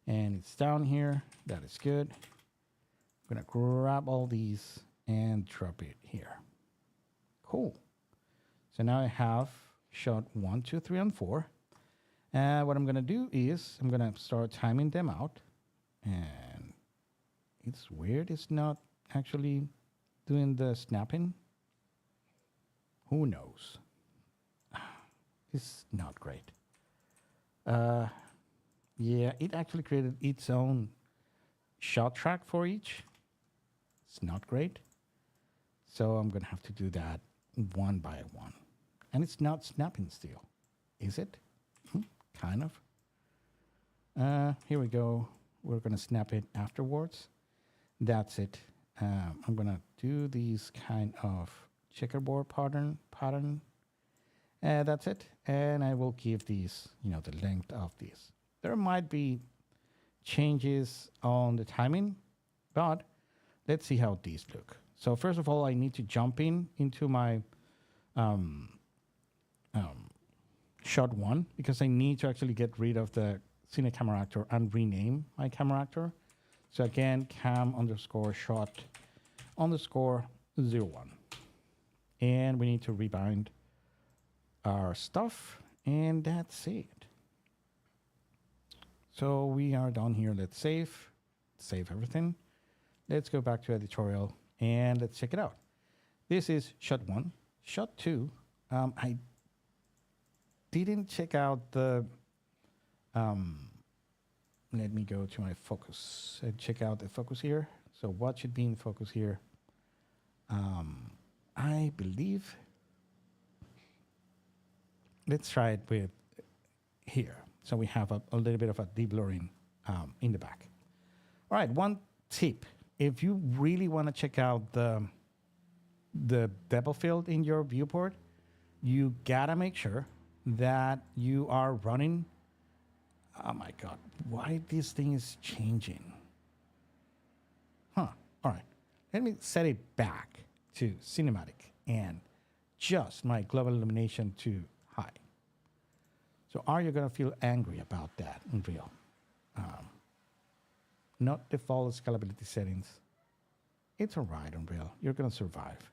and it's down here. That is good. I'm going to grab all these and drop it here. Cool. So now I have shot 1, 2, 3, and 4. And what I'm going to do is I'm going to start timing them out. And it's weird. It's not actually doing the snapping. Who knows? It's not great. Yeah, it actually created its own shot track for each. It's not great. So I'm going to have to do that one by one. And it's not snapping still, is it? Kind of. Here we go. We're going to snap it afterwards. That's it. I'm going to do these kind of checkerboard pattern. That's it. And I will give these, the length of these. There might be changes on the timing, but let's see how these look. So first of all, I need to jump into my shot 1 because I need to actually get rid of the Cine camera actor and rename my camera actor. So again, cam_shot_01. And we need to rebind our stuff, and that's it. So we are down here. Let's save everything. Let's go back to editorial and let's check it out. This is shot 1. Shot 2, I didn't check out the, let me go to my focus and check out the focus here. So what should be in focus here? I believe, let's try it with here. So we have a little bit of a deblurring in the back. All right, one tip. If you really want to check out the depth of field in your viewport, you gotta make sure that you are running. Oh my God, why this thing is changing? All right, let me set it back to cinematic and just my global illumination to high. So are you gonna feel angry about that in real? Not default scalability settings. It's all right on real, you're gonna survive.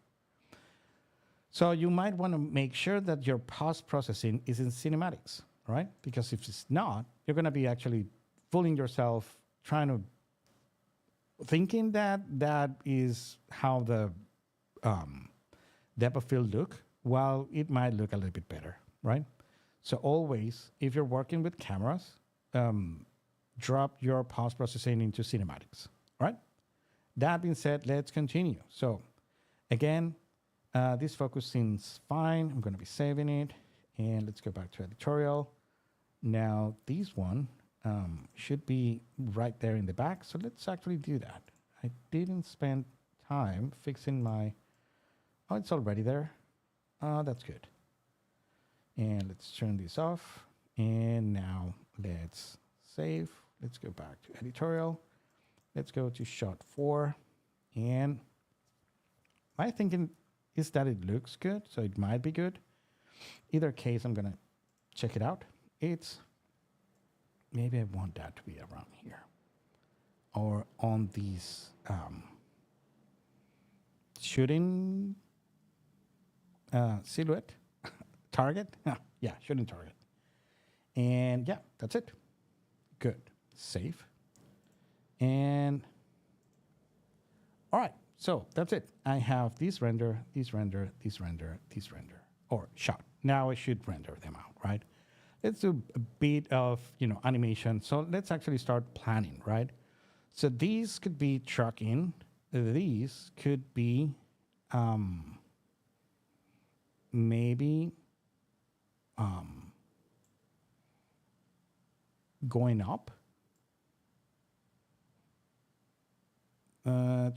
So you might want to make sure that your post-processing is in cinematics, right? Because if it's not, you're going to be actually fooling yourself, thinking that that is how the depth of field look, while it might look a little bit better, right? So always, if you're working with cameras, drop your post-processing into cinematics, right? That being said, let's continue. So again, this focus seems fine. I'm going to be saving it. And let's go back to editorial. Now, this one should be right there in the back. So let's actually do that. I didn't spend time fixing my... Oh, it's already there. That's good. And let's turn this off. And now let's save. Let's go back to editorial. Let's go to shot 4. And my thinking is that it looks good, so it might be good. Either case, I'm gonna check it out. Maybe I want that to be around here. Or on these shooting silhouette, target. Yeah, shooting target. And yeah, that's it. Good, save. And all right. So that's it. I have this render, this render, this render, this render, or shot. Now I should render them out, right? let's do a bit of, animation. So let's actually start planning, right? So these could be truck in. These could be maybe going up.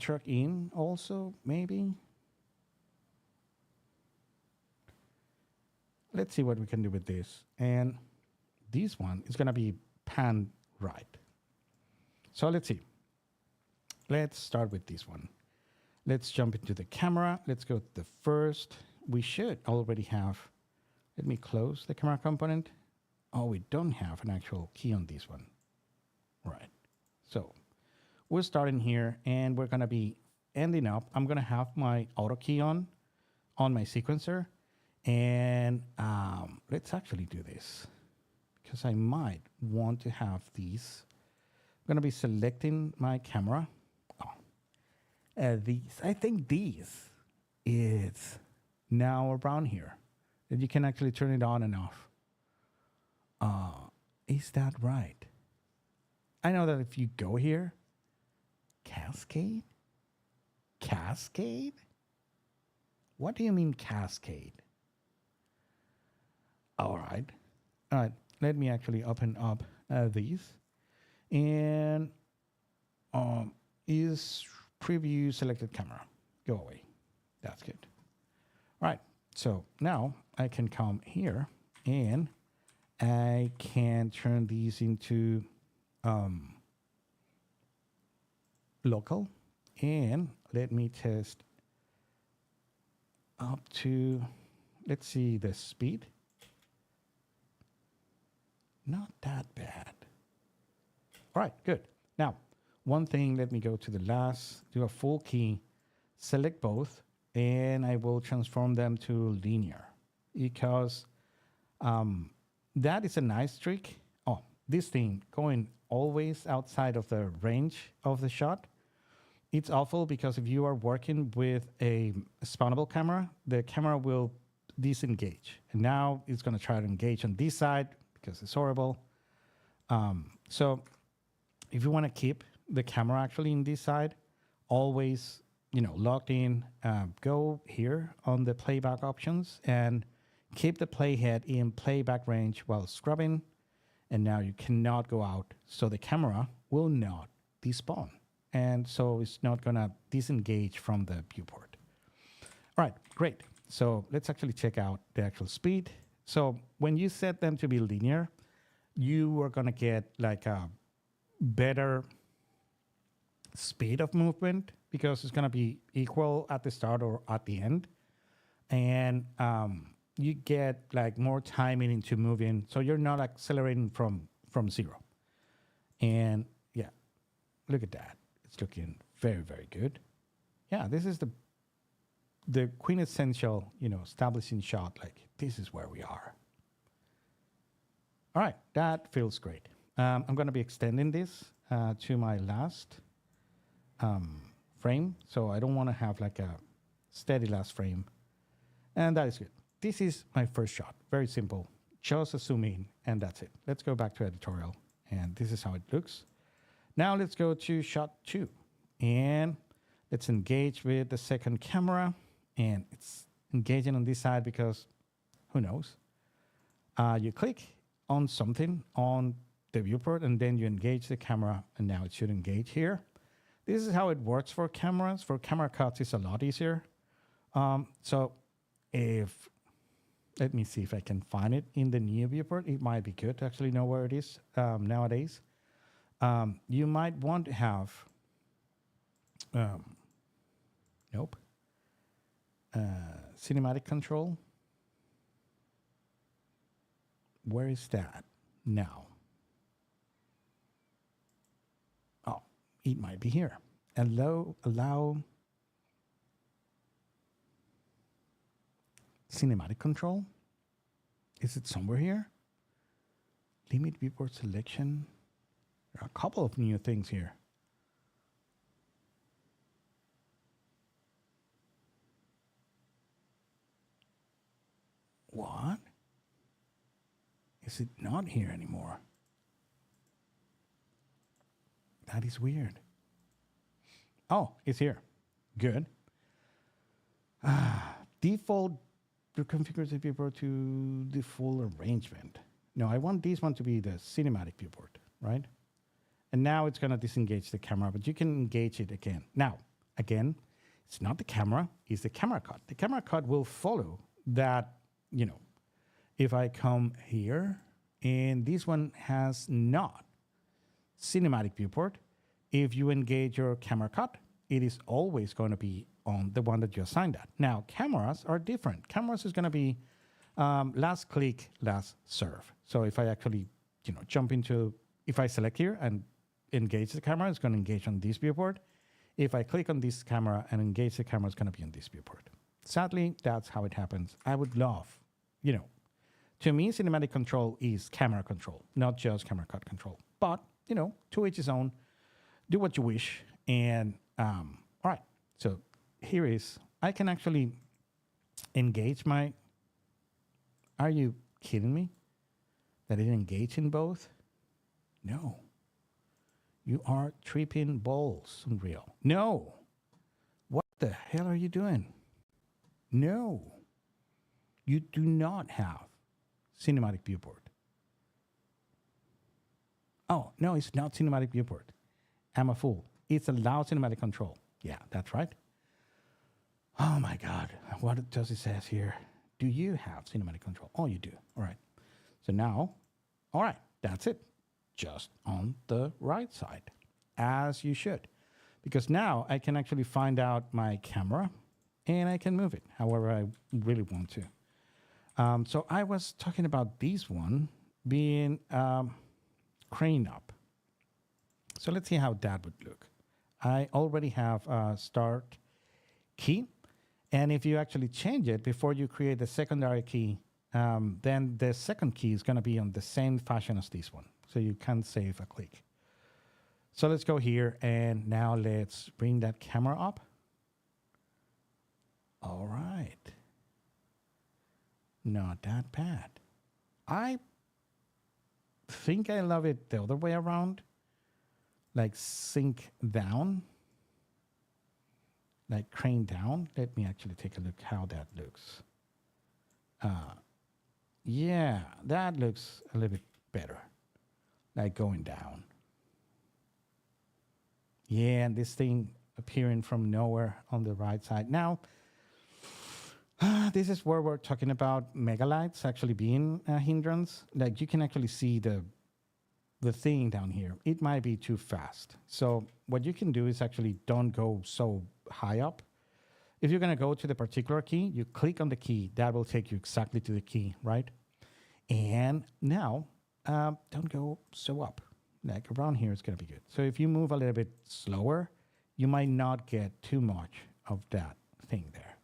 Truck in also, maybe. Let's see what we can do with this. And this one is going to be pan right. So let's see. Let's start with this one. Let's jump into the camera. Let's go to the first. We should already have, let me close the camera component. Oh, we don't have an actual key on this one. Right. So we're starting here and we're going to be ending up. I'm going to have my auto key on my sequencer. And let's actually do this because I might want to have these. I'm going to be selecting my camera. These, I think these is now around here. That you can actually turn it on and off. Is that right? I know that if you go here, cascade? Cascade? What do you mean cascade? All right. Let me actually open up these. And is preview selected camera. Go away. That's good. All right. So now I can come here and I can turn these into local. And let me test up to, let's see the speed. Not that bad. All right, good. Now, one thing, let me go to the last, do a full key, select both, and I will transform them to linear because that is a nice trick. Oh, this thing going always outside of the range of the shot. It's awful because if you are working with a spawnable camera, the camera will disengage. And now it's going to try to engage on this side because it's horrible. So if you want to keep the camera actually in this side, always, logged in, go here on the playback options and keep the playhead in playback range while scrubbing. And now you cannot go out. So the camera will not despawn. And so it's not going to disengage from the viewport. All right, great. So let's actually check out the actual speed. So when you set them to be linear, you are going to get like a better speed of movement because it's going to be equal at the start or at the end. And you get like more timing into moving. So you're not accelerating from zero. And yeah, look at that. It's looking very, very good. Yeah, this is the quintessential, establishing shot. Like this is where we are. All right, that feels great. I'm going to be extending this to my last frame. So I don't want to have like a steady last frame. And that is good. This is my first shot. Very simple. Just a zoom in and that's it. Let's go back to editorial. And this is how it looks. Now let's go to shot 2. And let's engage with the second camera. And it's engaging on this side because who knows? You click on something on the viewport and then you engage the camera and now it should engage here. This is how it works for cameras. For camera cuts, it's a lot easier. So let me see if I can find it in the new viewport. It might be good to actually know where it is nowadays. You might want to have, cinematic control. Where is that now? Oh, it might be here. Allow cinematic control. Is it somewhere here? Limit viewport selection. There are a couple of new things here. What? is it not here anymore? That is weird. Oh, it's here. Good. Default configure the viewport to default arrangement. No, I want this one to be the cinematic viewport, right? And now it's going to disengage the camera, but you can engage it again. Now, again, it's not the camera, it's the camera cut. The camera cut will follow that, you know, if I come here, and this one has not cinematic viewport, if you engage your camera cut, it is always going to be on the one that you assigned that. Now, cameras are different. Cameras is going to be last click, last serve. So if I actually, you know, jump into, if I select here and engage the camera, it's going to engage on this viewport. If I click on this camera and engage the camera, it's going to be on this viewport. Sadly, that's how it happens. I would love, you know, to me, cinematic control is camera control, not just camera cut control. But, you know, to each his own, do what you wish. And, all right, so here is, I can actually engage my, are you kidding me? That it engage in both? No. You are tripping balls, Unreal. No. What the hell are you doing? No. You do not have cinematic viewport. Oh, no, it's not cinematic viewport. I'm a fool. It's allowed cinematic control. Yeah, that's right. Oh my God. What does it say here? Do you have cinematic control? Oh, you do. All right. So now, all right, that's it. Just on the right side, as you should. Because now I can actually find out my camera and I can move it however I really want to. So I was talking about this one being crane up. So let's see how that would look. I already have a start key. And if you actually change it before you create the secondary key, then the second key is going to be on the same fashion as this one. So you can save a click. So let's go here and now let's bring that camera up. All right. Not that bad. I think I love it the other way around. Like sink down. Like crane down. Let me actually take a look how that looks. Yeah, that looks a little bit better. Like going down. Yeah, and this thing appearing from nowhere on the right side. Now, this is where we're talking about megalights actually being a hindrance. Like you can actually see the thing down here. It might be too fast. So what you can do is actually don't go so high up. If you're going to go to the particular key, you click on the key. That will take you exactly to the key, right? And now, don't go so up. Like around here, it's going to be good. So if you move a little bit slower, you might not get too much of that thing there.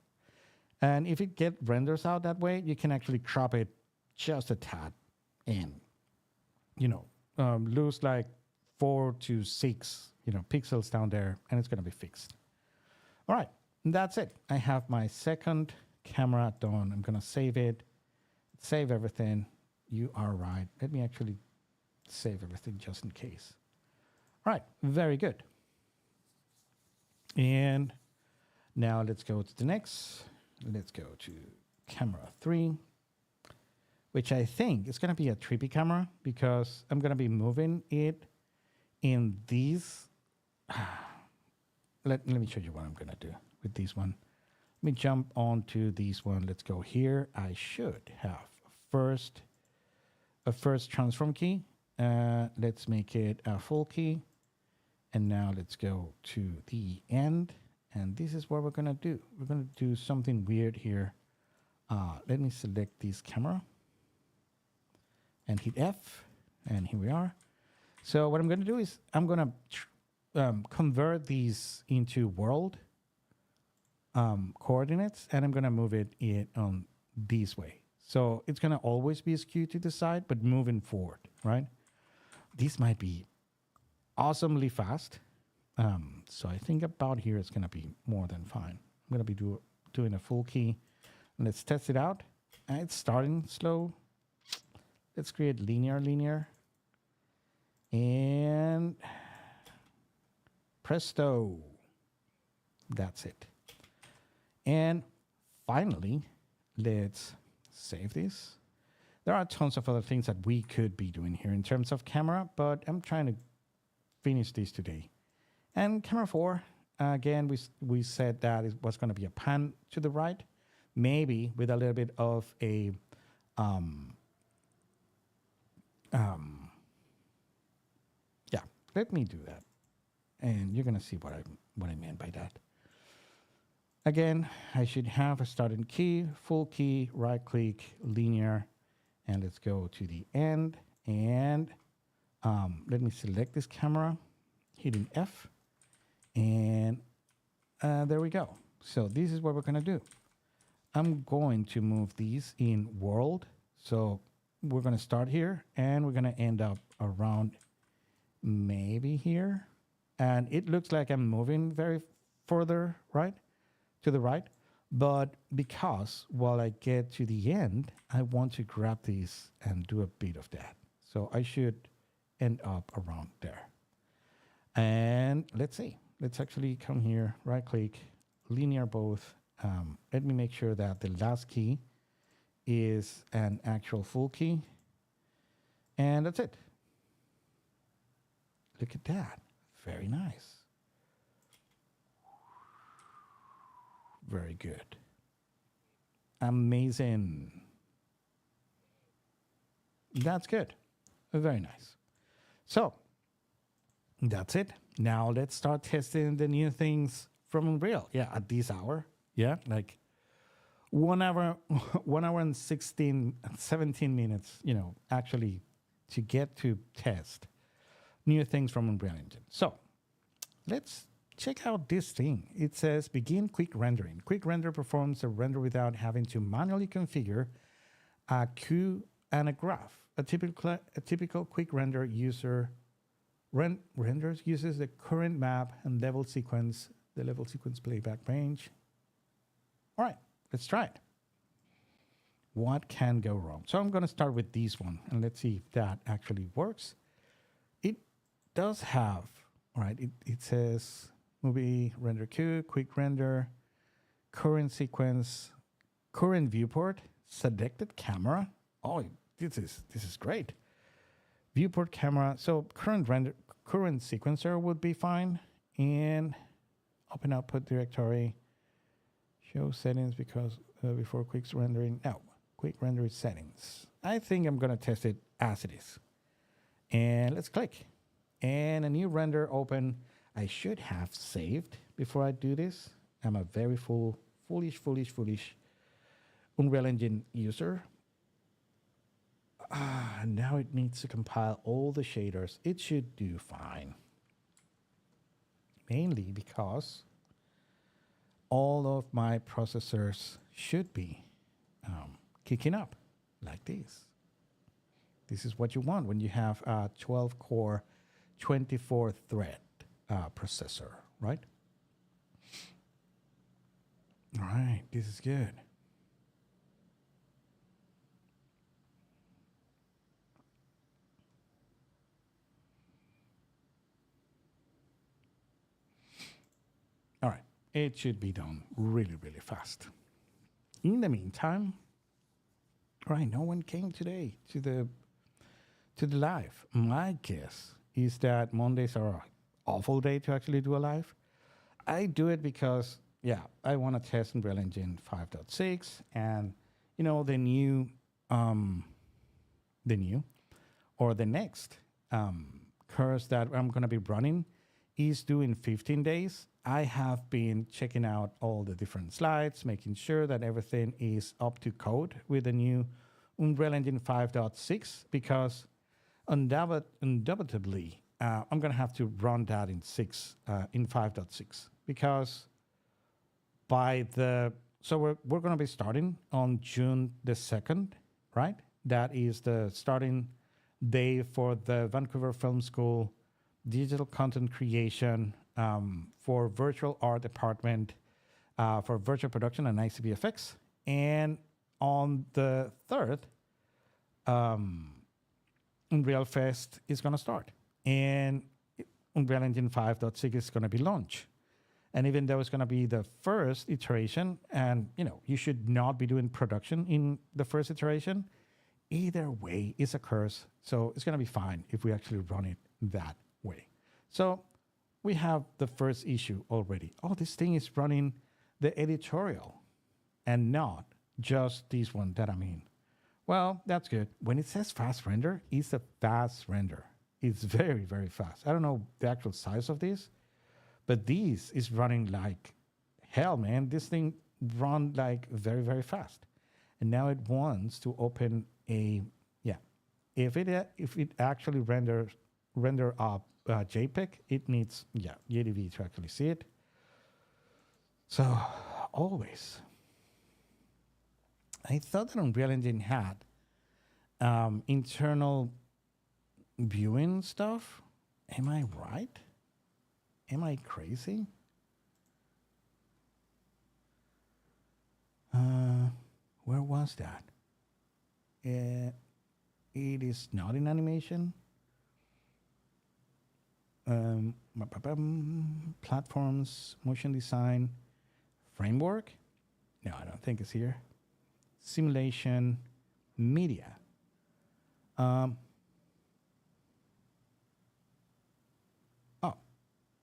And if it renders out that way, you can actually crop it just a tad and, you know, lose like 4 to 6, you know, pixels down there, and it's going to be fixed. All right, that's it. I have my second camera done. I'm going to save it, save everything. You are right. Let me actually save everything just in case. All right, very good. And now let's go to the next. Let's go to camera 3, which I think is going to be a trippy camera because I'm going to be moving it in these. Let me show you what I'm going to do with this one. Let me jump onto this one. Let's go here. I should have a first transform key. Let's make it a full key. And now let's go to the end. And this is what we're going to do. We're going to do something weird here. Let me select this camera and hit F. And here we are. So what I'm going to do is I'm going to convert these into world coordinates. And I'm going to move it this way. So it's going to always be skewed to the side, but moving forward, right? This might be awesomely fast. So I think about here it's going to be more than fine. I'm going to be doing a full key. Let's test it out. It's starting slow. Let's create linear. And presto. That's it. And finally, let's save this. There are tons of other things that we could be doing here in terms of camera, but I'm trying to finish this today. And camera 4, again, we said that it was going to be a pan to the right, maybe with a little bit of a yeah, let me do that. And you're going to see what I meant by that. Again, I should have a starting key, full key, right click, linear, and let's go to the end. And let me select this camera, hitting F, and there we go. So this is what we're going to do. I'm going to move these in world. So we're going to start here, and we're going to end up around maybe here. And it looks like I'm moving very further right to the right. But because while I get to the end, I want to grab these and do a bit of that. So I should end up around there. And let's see. Let's actually come here, right click, linear both. Let me make sure that the last key is an actual full key. And that's it. Look at that. Very nice. Very good. Amazing. That's good. Very nice. So that's it. Now let's start testing the new things from Unreal. Yeah, at this hour. Yeah, like 1 hour, 1 hour and 17 minutes, actually to get to test new things from Unreal Engine. So let's check out this thing. It says begin quick rendering. Quick render performs a render without having to manually configure a queue and a graph. A typical quick render renders uses the current map and level sequence, the level sequence playback range. All right, let's try it. What can go wrong? So I'm going to start with this one, and let's see if that actually works. It does have, all right, it says movie render queue, quick render, current sequence, current viewport, selected camera. Oh, this is great. Viewport camera. So current sequencer would be fine. And open output directory. Show settings because before quick rendering. No, quick render settings. I think I'm going to test it as it is. And let's click. And a new render open. I should have saved before I do this. I'm a very foolish Unreal Engine user. Now it needs to compile all the shaders. It should do fine. Mainly because all of my processors should be kicking up like this. This is what you want when you have a 12-core, 24-thread processor, right? All right, this is good. All right, it should be done really fast. In the meantime, all right, no one came today to the live. My guess is that Mondays are an awful day to actually do a live. I do it because, yeah, I want to test Unreal Engine 5.6 and, the new or the next course that I'm going to be running is due in 15 days. I have been checking out all the different slides, making sure that everything is up to code with the new Unreal Engine 5.6 because undoubtedly, I'm going to have to run that in 5.6 because so we're going to be starting on June the 2nd, right? That is the starting day for the Vancouver Film School digital content creation for virtual art department for virtual production and ICVFX. And on the 3rd, Unreal Fest is going to start. And Unreal Engine 5.6 is going to be launched. And even though it's going to be the first iteration, and you should not be doing production in the first iteration, either way is a curse. So it's going to be fine if we actually run it that way. So we have the first issue already. Oh, this thing is running the editorial and not just this one that I'm in. Well, that's good. When it says fast render, it's a fast render. It's very, very fast. I don't know the actual size of this, but this is running like hell, man. This thing run like very, very fast. And now it wants to open a, if it actually render up JPEG, it needs, GDV to actually see it. So always, I thought that Unreal Engine had internal viewing stuff. Am I right? Am I crazy? Where was that? It is not in animation. Platforms, motion design, framework. No, I don't think it's here. Simulation, media. Oh,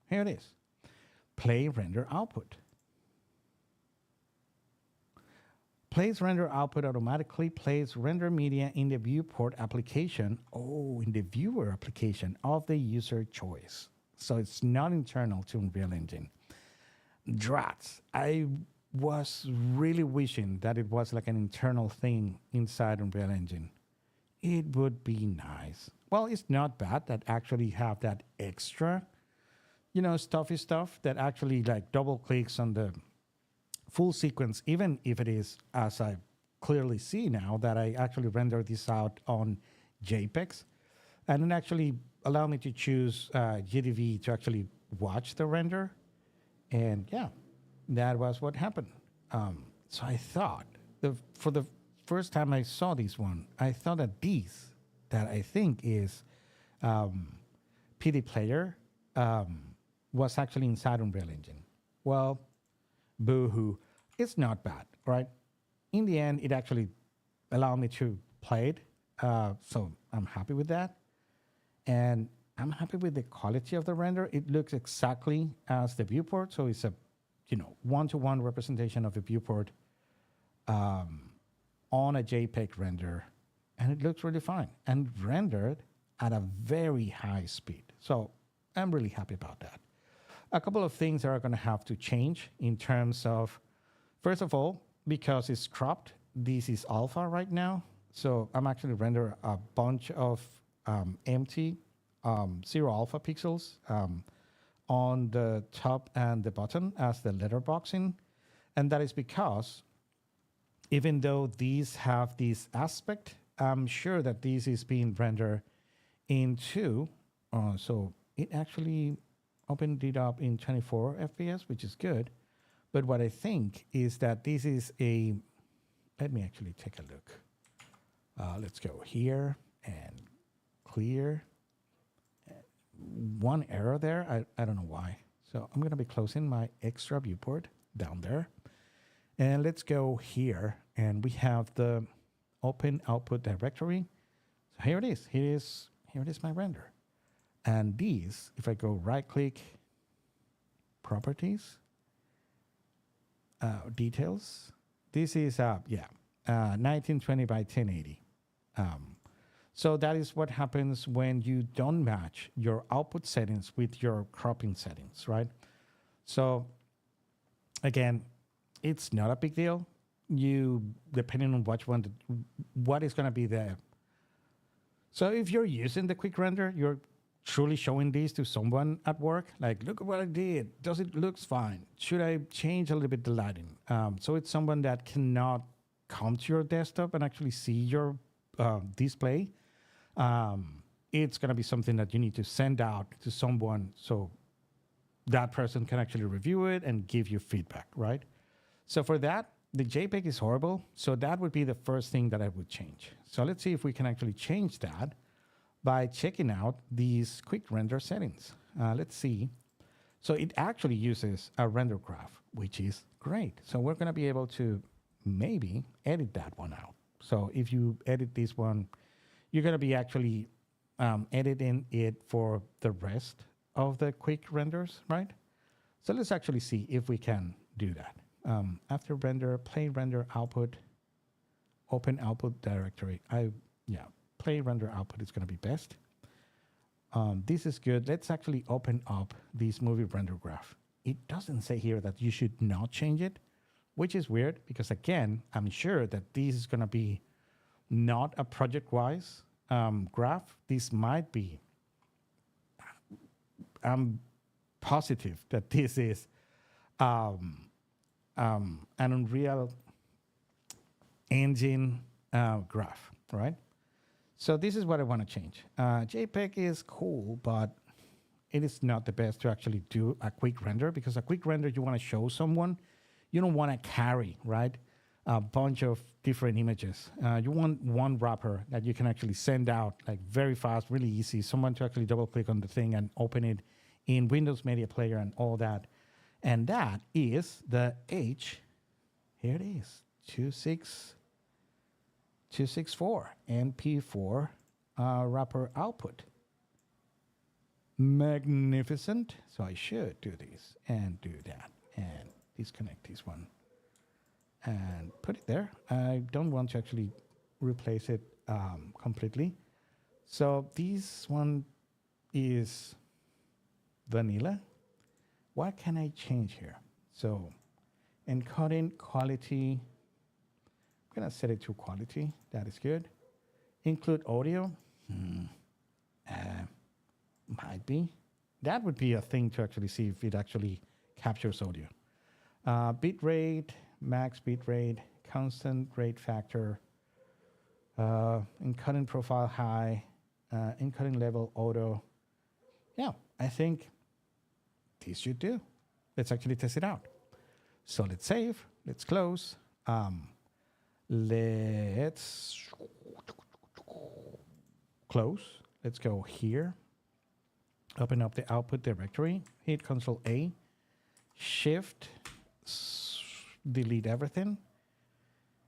here it is. Play render output. Plays render output automatically, plays render media in the viewport application, in the viewer application of the user choice. So it's not internal to Unreal Engine. Drats. I was really wishing that it was like an internal thing inside Unreal Engine. It would be nice. Well, it's not bad that actually have that extra, stuffy stuff that actually like double clicks on the full sequence, even if it is, as I clearly see now, that I actually render this out on JPEGs, and it actually allow me to choose GDV to actually watch the render. And that was what happened. So I thought, for the first time I saw this one, I thought that that I think is PD Player, was actually inside Unreal Engine. Well, boo-hoo. It's not bad, right? In the end, it actually allowed me to play it. So I'm happy with that. And I'm happy with the quality of the render. It looks exactly as the viewport. So it's a, one-to-one representation of the viewport on a JPEG render. And it looks really fine and rendered at a very high speed. So I'm really happy about that. A couple of things are going to have to change in terms of, first of all, because it's cropped, this is alpha right now. So I'm actually render a bunch of empty 0 alpha pixels on the top and the bottom as the letterboxing. And that is because even though these have this aspect, I'm sure that this is being rendered into, so it actually opened it up in 24 FPS, which is good. But what I think is that this is let me actually take a look. Let's go here and clear. One error there, I don't know why. So I'm gonna be closing my extra viewport down there. And let's go here, and we have the open output directory. So here it is, here it is my render. And these, if I go right-click, properties, details, this is, 1920 by 1080. So that is what happens when you don't match your output settings with your cropping settings, right? So again, it's not a big deal. Depending on what is going to be there. So if you're using the quick render, you're truly showing this to someone at work, like, look at what I did. Does it looks fine? Should I change a little bit the lighting? So it's someone that cannot come to your desktop and actually see your display. It's going to be something that you need to send out to someone so that person can actually review it and give you feedback, right? So for that, the JPEG is horrible. So that would be the first thing that I would change. So let's see if we can actually change that by checking out these quick render settings. Let's see. So it actually uses a render graph, which is great. So we're going to be able to maybe edit that one out. So if you edit this one, you're going to be actually editing it for the rest of the quick renders, right? So let's actually see if we can do that. After render, play render output, open output directory. Play render output is going to be best. This is good. Let's actually open up this movie render graph. It doesn't say here that you should not change it, which is weird because again, I'm sure that this is going to be not a project-wise graph. This might be, I'm positive that this is an Unreal Engine graph, right? So this is what I want to change. JPEG is cool, but it is not the best to actually do a quick render because a quick render you want to show someone, you don't want to carry, right? A bunch of different images. You want one wrapper that you can actually send out like very fast, really easy, someone to actually double click on the thing and open it in Windows Media Player and all that. And that is the here it is, 264 MP4 wrapper output. Magnificent. So I should do this and do that and disconnect this one and put it there. I don't want to actually replace it completely. So this one is vanilla. What can I change here? So encoding quality, I'm gonna set it to quality. That is good. Include audio. Might be. That would be a thing to actually see if it actually captures audio. Bit rate, max bit rate, constant rate factor, encoding profile high, encoding level auto. Yeah, I think this should do. Let's actually test it out. So let's save. Let's close. Let's close. Let's go here. Open up the output directory. Hit Control A. Shift. Delete everything.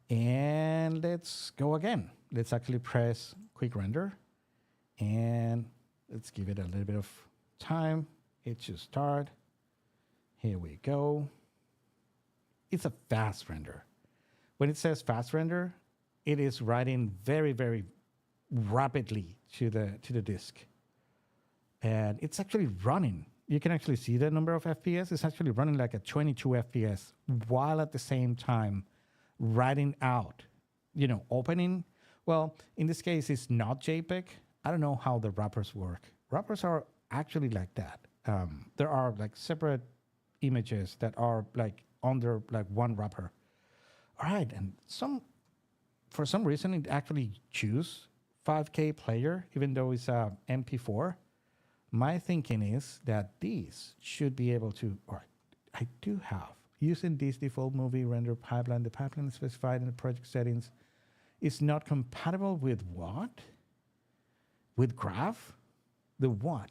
And let's go again. Let's actually press Quick Render. And let's give it a little bit of time. It should start. Here we go. It's a fast render. When it says fast render, it is writing very, very rapidly to the disk. And it's actually running. You can actually see the number of FPS. It's actually running like a 22 FPS while at the same time writing out, opening. Well, in this case, it's not JPEG. I don't know how the wrappers work. Wrappers are actually like that. There are like separate images that are like under like one wrapper. All right, and for some reason it actually choose 5K player even though it's a MP4. My thinking is that these should be able to, or I do have, using this default movie render pipeline, the pipeline is specified in the project settings is not compatible with what? With graph? The what?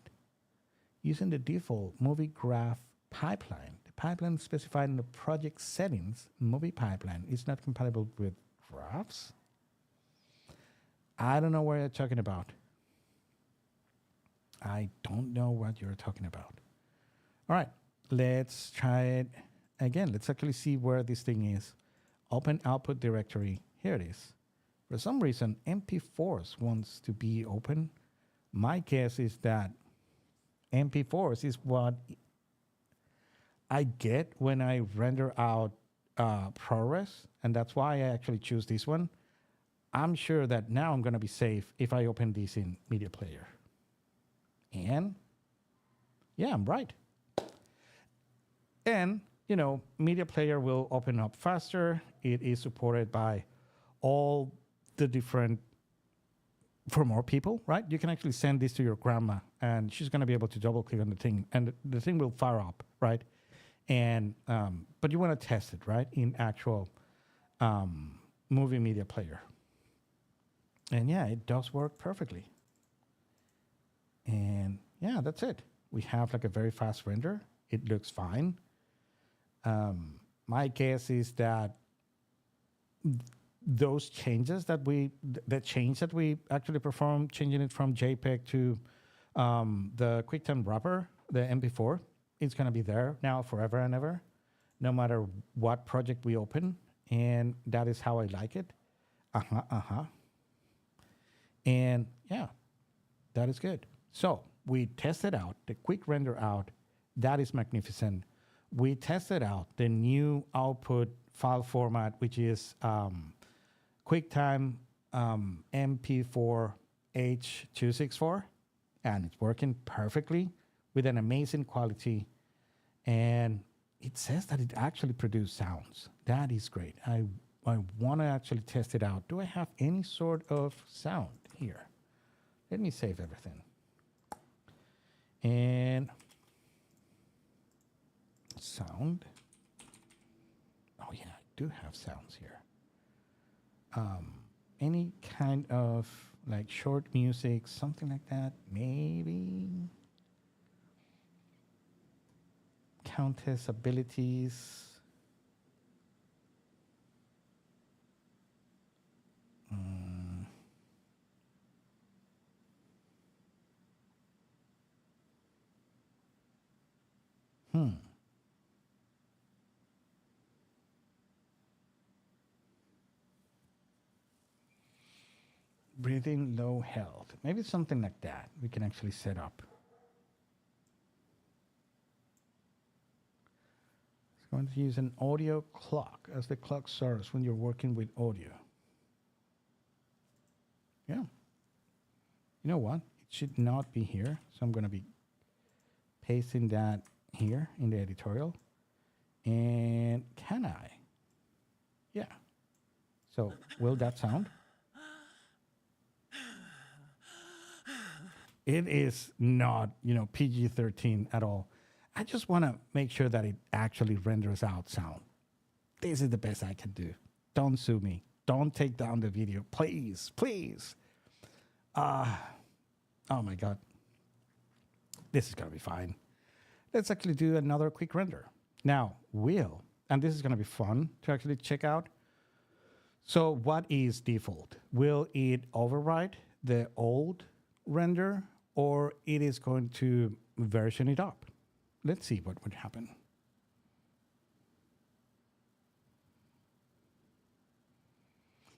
Using the default movie graph pipeline, the pipeline specified in the project settings, movie pipeline is not compatible with graphs? I don't know what you're talking about. I don't know what you're talking about. All right, let's try it again. Let's actually see where this thing is. Open output directory. Here it is. For some reason, MP4s wants to be open. My guess is that MP4s is what I get when I render out ProRes, and that's why I actually choose this one. I'm sure that now I'm going to be safe if I open this in Media Player. And yeah, I'm right. And, Media Player will open up faster. It is supported by all the different, for more people, right? You can actually send this to your grandma and she's going to be able to double click on the thing and the thing will fire up, right? And, but you want to test it, right? In actual movie Media Player. And yeah, it does work perfectly. And yeah, that's it. We have like a very fast render. It looks fine. My guess is that those changes that the change that we actually performed, changing it from JPEG to the QuickTime wrapper, the MP4, it's going to be there now forever and ever, no matter what project we open. And that is how I like it. And yeah, that is good. So we tested out the quick render out. That is magnificent. We tested out the new output file format, which is QuickTime MP4 H264, and it's working perfectly with an amazing quality. And it says that it actually produces sounds. That is great. I want to actually test it out. Do I have any sort of sound here? Let me save everything. And sound. Oh yeah, I do have sounds here. Any kind of like short music, something like that, maybe. Countess abilities. Breathing low health. Maybe something like that we can actually set up. It's going to use an audio clock as the clock source when you're working with audio. Yeah. You know what? It should not be here. So I'm going to be pasting that here in the editorial. And can I? Yeah. So will that sound? It is not, PG-13 at all. I just want to make sure that it actually renders out sound. This is the best I can do. Don't sue me. Don't take down the video. Please, please. Oh my God. This is going to be fine. Let's actually do another quick render. Now, and this is going to be fun to actually check out. So what is default? Will it override the old render, or it is going to version it up? Let's see what would happen.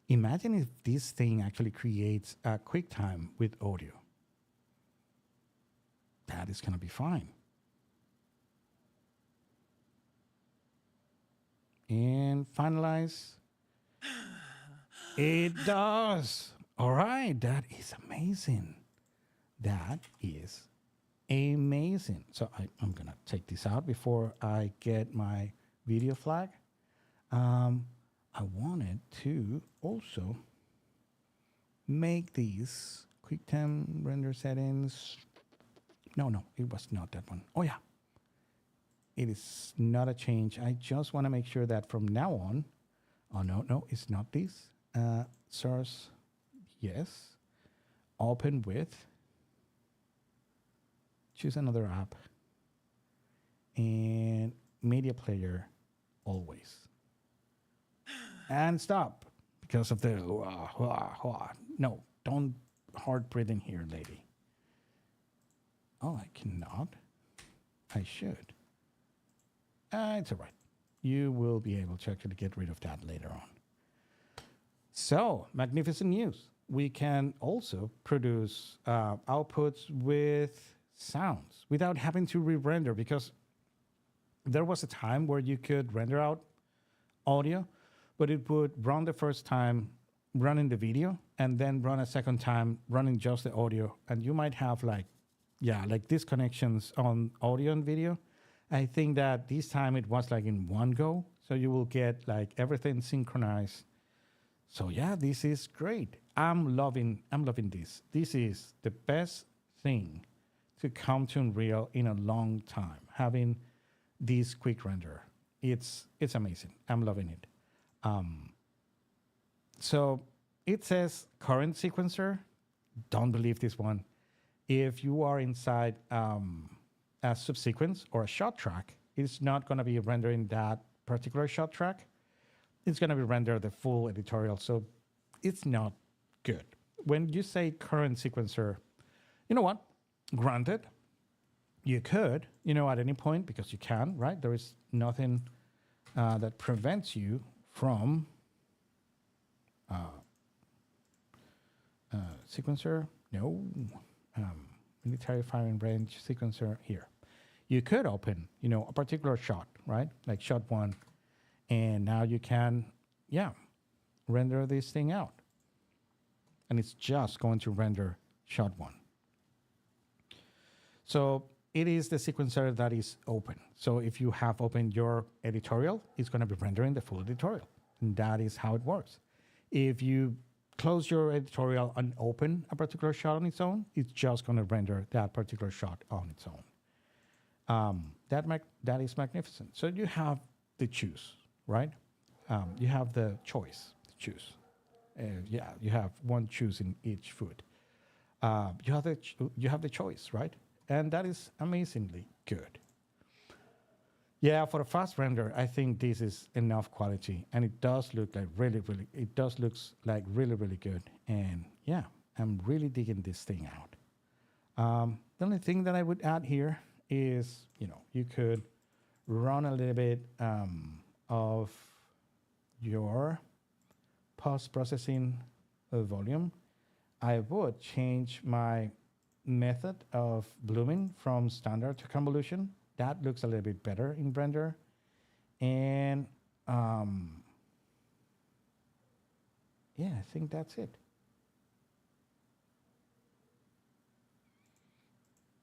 Imagine if this thing actually creates a QuickTime with audio. That is going to be fine. And finalize. It does. All right, that is amazing. That is amazing. So I'm going to take this out before I get my video flag. I wanted to also make these QuickTime render settings. No, it was not that one. Oh, yeah. It is not a change. I just want to make sure that from now on, no, it's not this. Source, yes. Open with. Choose another app. And media player, always. And stop because of the no, don't hard breathing here, lady. Oh, I cannot. I should. It's all right. You will be able to actually get rid of that later on. So, magnificent news. We can also produce outputs with sounds without having to re-render, because there was a time where you could render out audio, but it would run the first time running the video and then run a second time running just the audio. And you might have like disconnections on audio and video. I think that this time it was like in one go. So you will get like everything synchronized. So yeah, this is great. I'm loving this. This is the best thing to come to Unreal in a long time. Having this quick render. It's amazing. I'm loving it. So it says current sequencer. Don't believe this one. If you are inside a subsequence or a shot track, it's not going to be rendering that particular shot track. It's going to be render the full editorial. So it's not good. When you say current sequencer, you know what? Granted, you could, at any point, because you can, right? There is nothing that prevents you from sequencer. No. Military firing range sequencer here. You could open, a particular shot, right? Like shot 1. And now you can, render this thing out. And it's just going to render shot 1. So it is the sequencer that is open. So if you have opened your editorial, it's going to be rendering the full editorial. And that is how it works. If you close your editorial and open a particular shot on its own, it's just going to render that particular shot on its own. That is magnificent. So you have the choose, right? You have the choice to choose. You have one choose in each foot. You have the choice, right? And that is amazingly good. Yeah, for a fast render, I think this is enough quality, and it does look like really really good. And yeah, I'm really digging this thing out. The only thing that I would add here is, you could run a little bit of your post-processing volume. I would change my method of blooming from standard to convolution. That looks a little bit better in Blender. And yeah, I think that's it.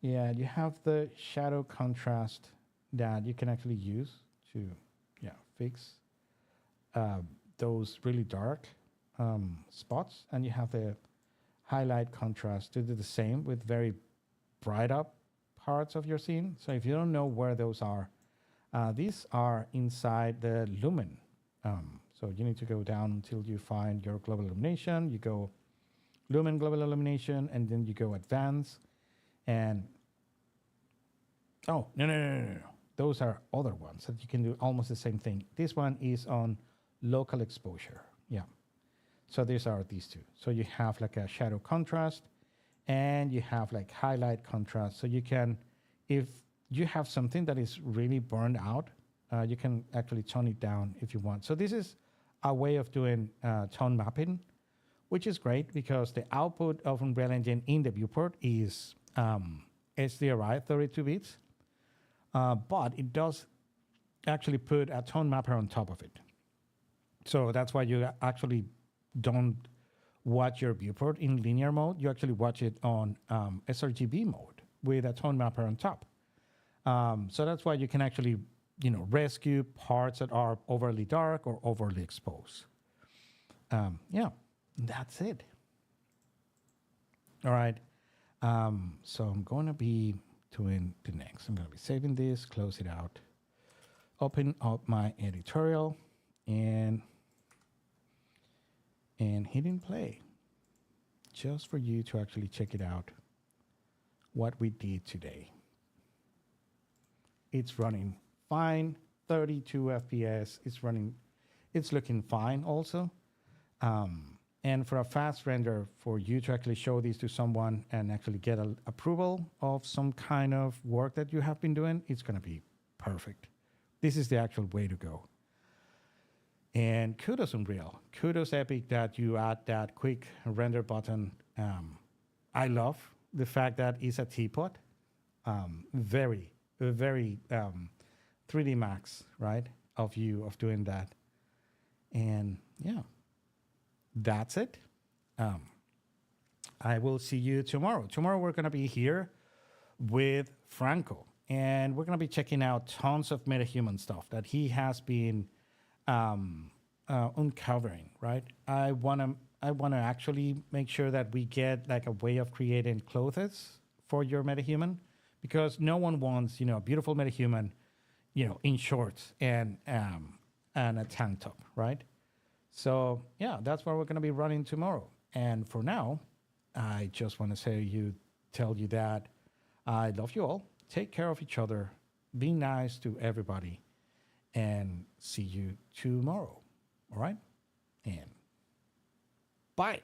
Yeah, you have the shadow contrast that you can actually use to fix those really dark spots. And you have the highlight contrast to do the same with very bright up parts of your scene. So if you don't know where those are, these are inside the Lumen. So you need to go down until you find your global illumination. You go Lumen global illumination, and then you go advanced. And no. Those are other ones that you can do almost the same thing. This one is on local exposure. Yeah. So these are these two. So you have like a shadow contrast, and you have like highlight contrast. So you can, if you have something that is really burned out, you can actually tone it down if you want. So this is a way of doing tone mapping, which is great because the output of Unreal Engine in the viewport is HDRI 32 bits, but it does actually put a tone mapper on top of it. So that's why you actually don't watch your viewport in linear mode. You actually watch it on sRGB mode with a tone mapper on top. So that's why you can actually, rescue parts that are overly dark or overly exposed. Yeah, that's it. All right. So I'm going to be doing the next. I'm going to be saving this, close it out, open up my editorial, and hitting play just for you to actually check it out, what we did today. It's running fine, 32 FPS. It's looking fine also. And for a fast render, for you to actually show this to someone and actually get an approval of some kind of work that you have been doing, it's going to be perfect. This is the actual way to go. And kudos Unreal, kudos Epic that you add that quick render button. I love the fact that it's a teapot. Very 3D Max, right? Of doing that. And yeah, that's it. I will see you tomorrow. Tomorrow we're going to be here with Franco, and we're going to be checking out tons of metahuman stuff that he has been uncovering, right? I want to actually make sure that we get like a way of creating clothes for your metahuman, because no one wants, a beautiful metahuman, in shorts and a tank top, right? So yeah, that's what we're going to be running tomorrow. And for now, I just want to say you tell you that I love you all. Take care of each other. Be nice to everybody. And see you tomorrow. All right? And bye.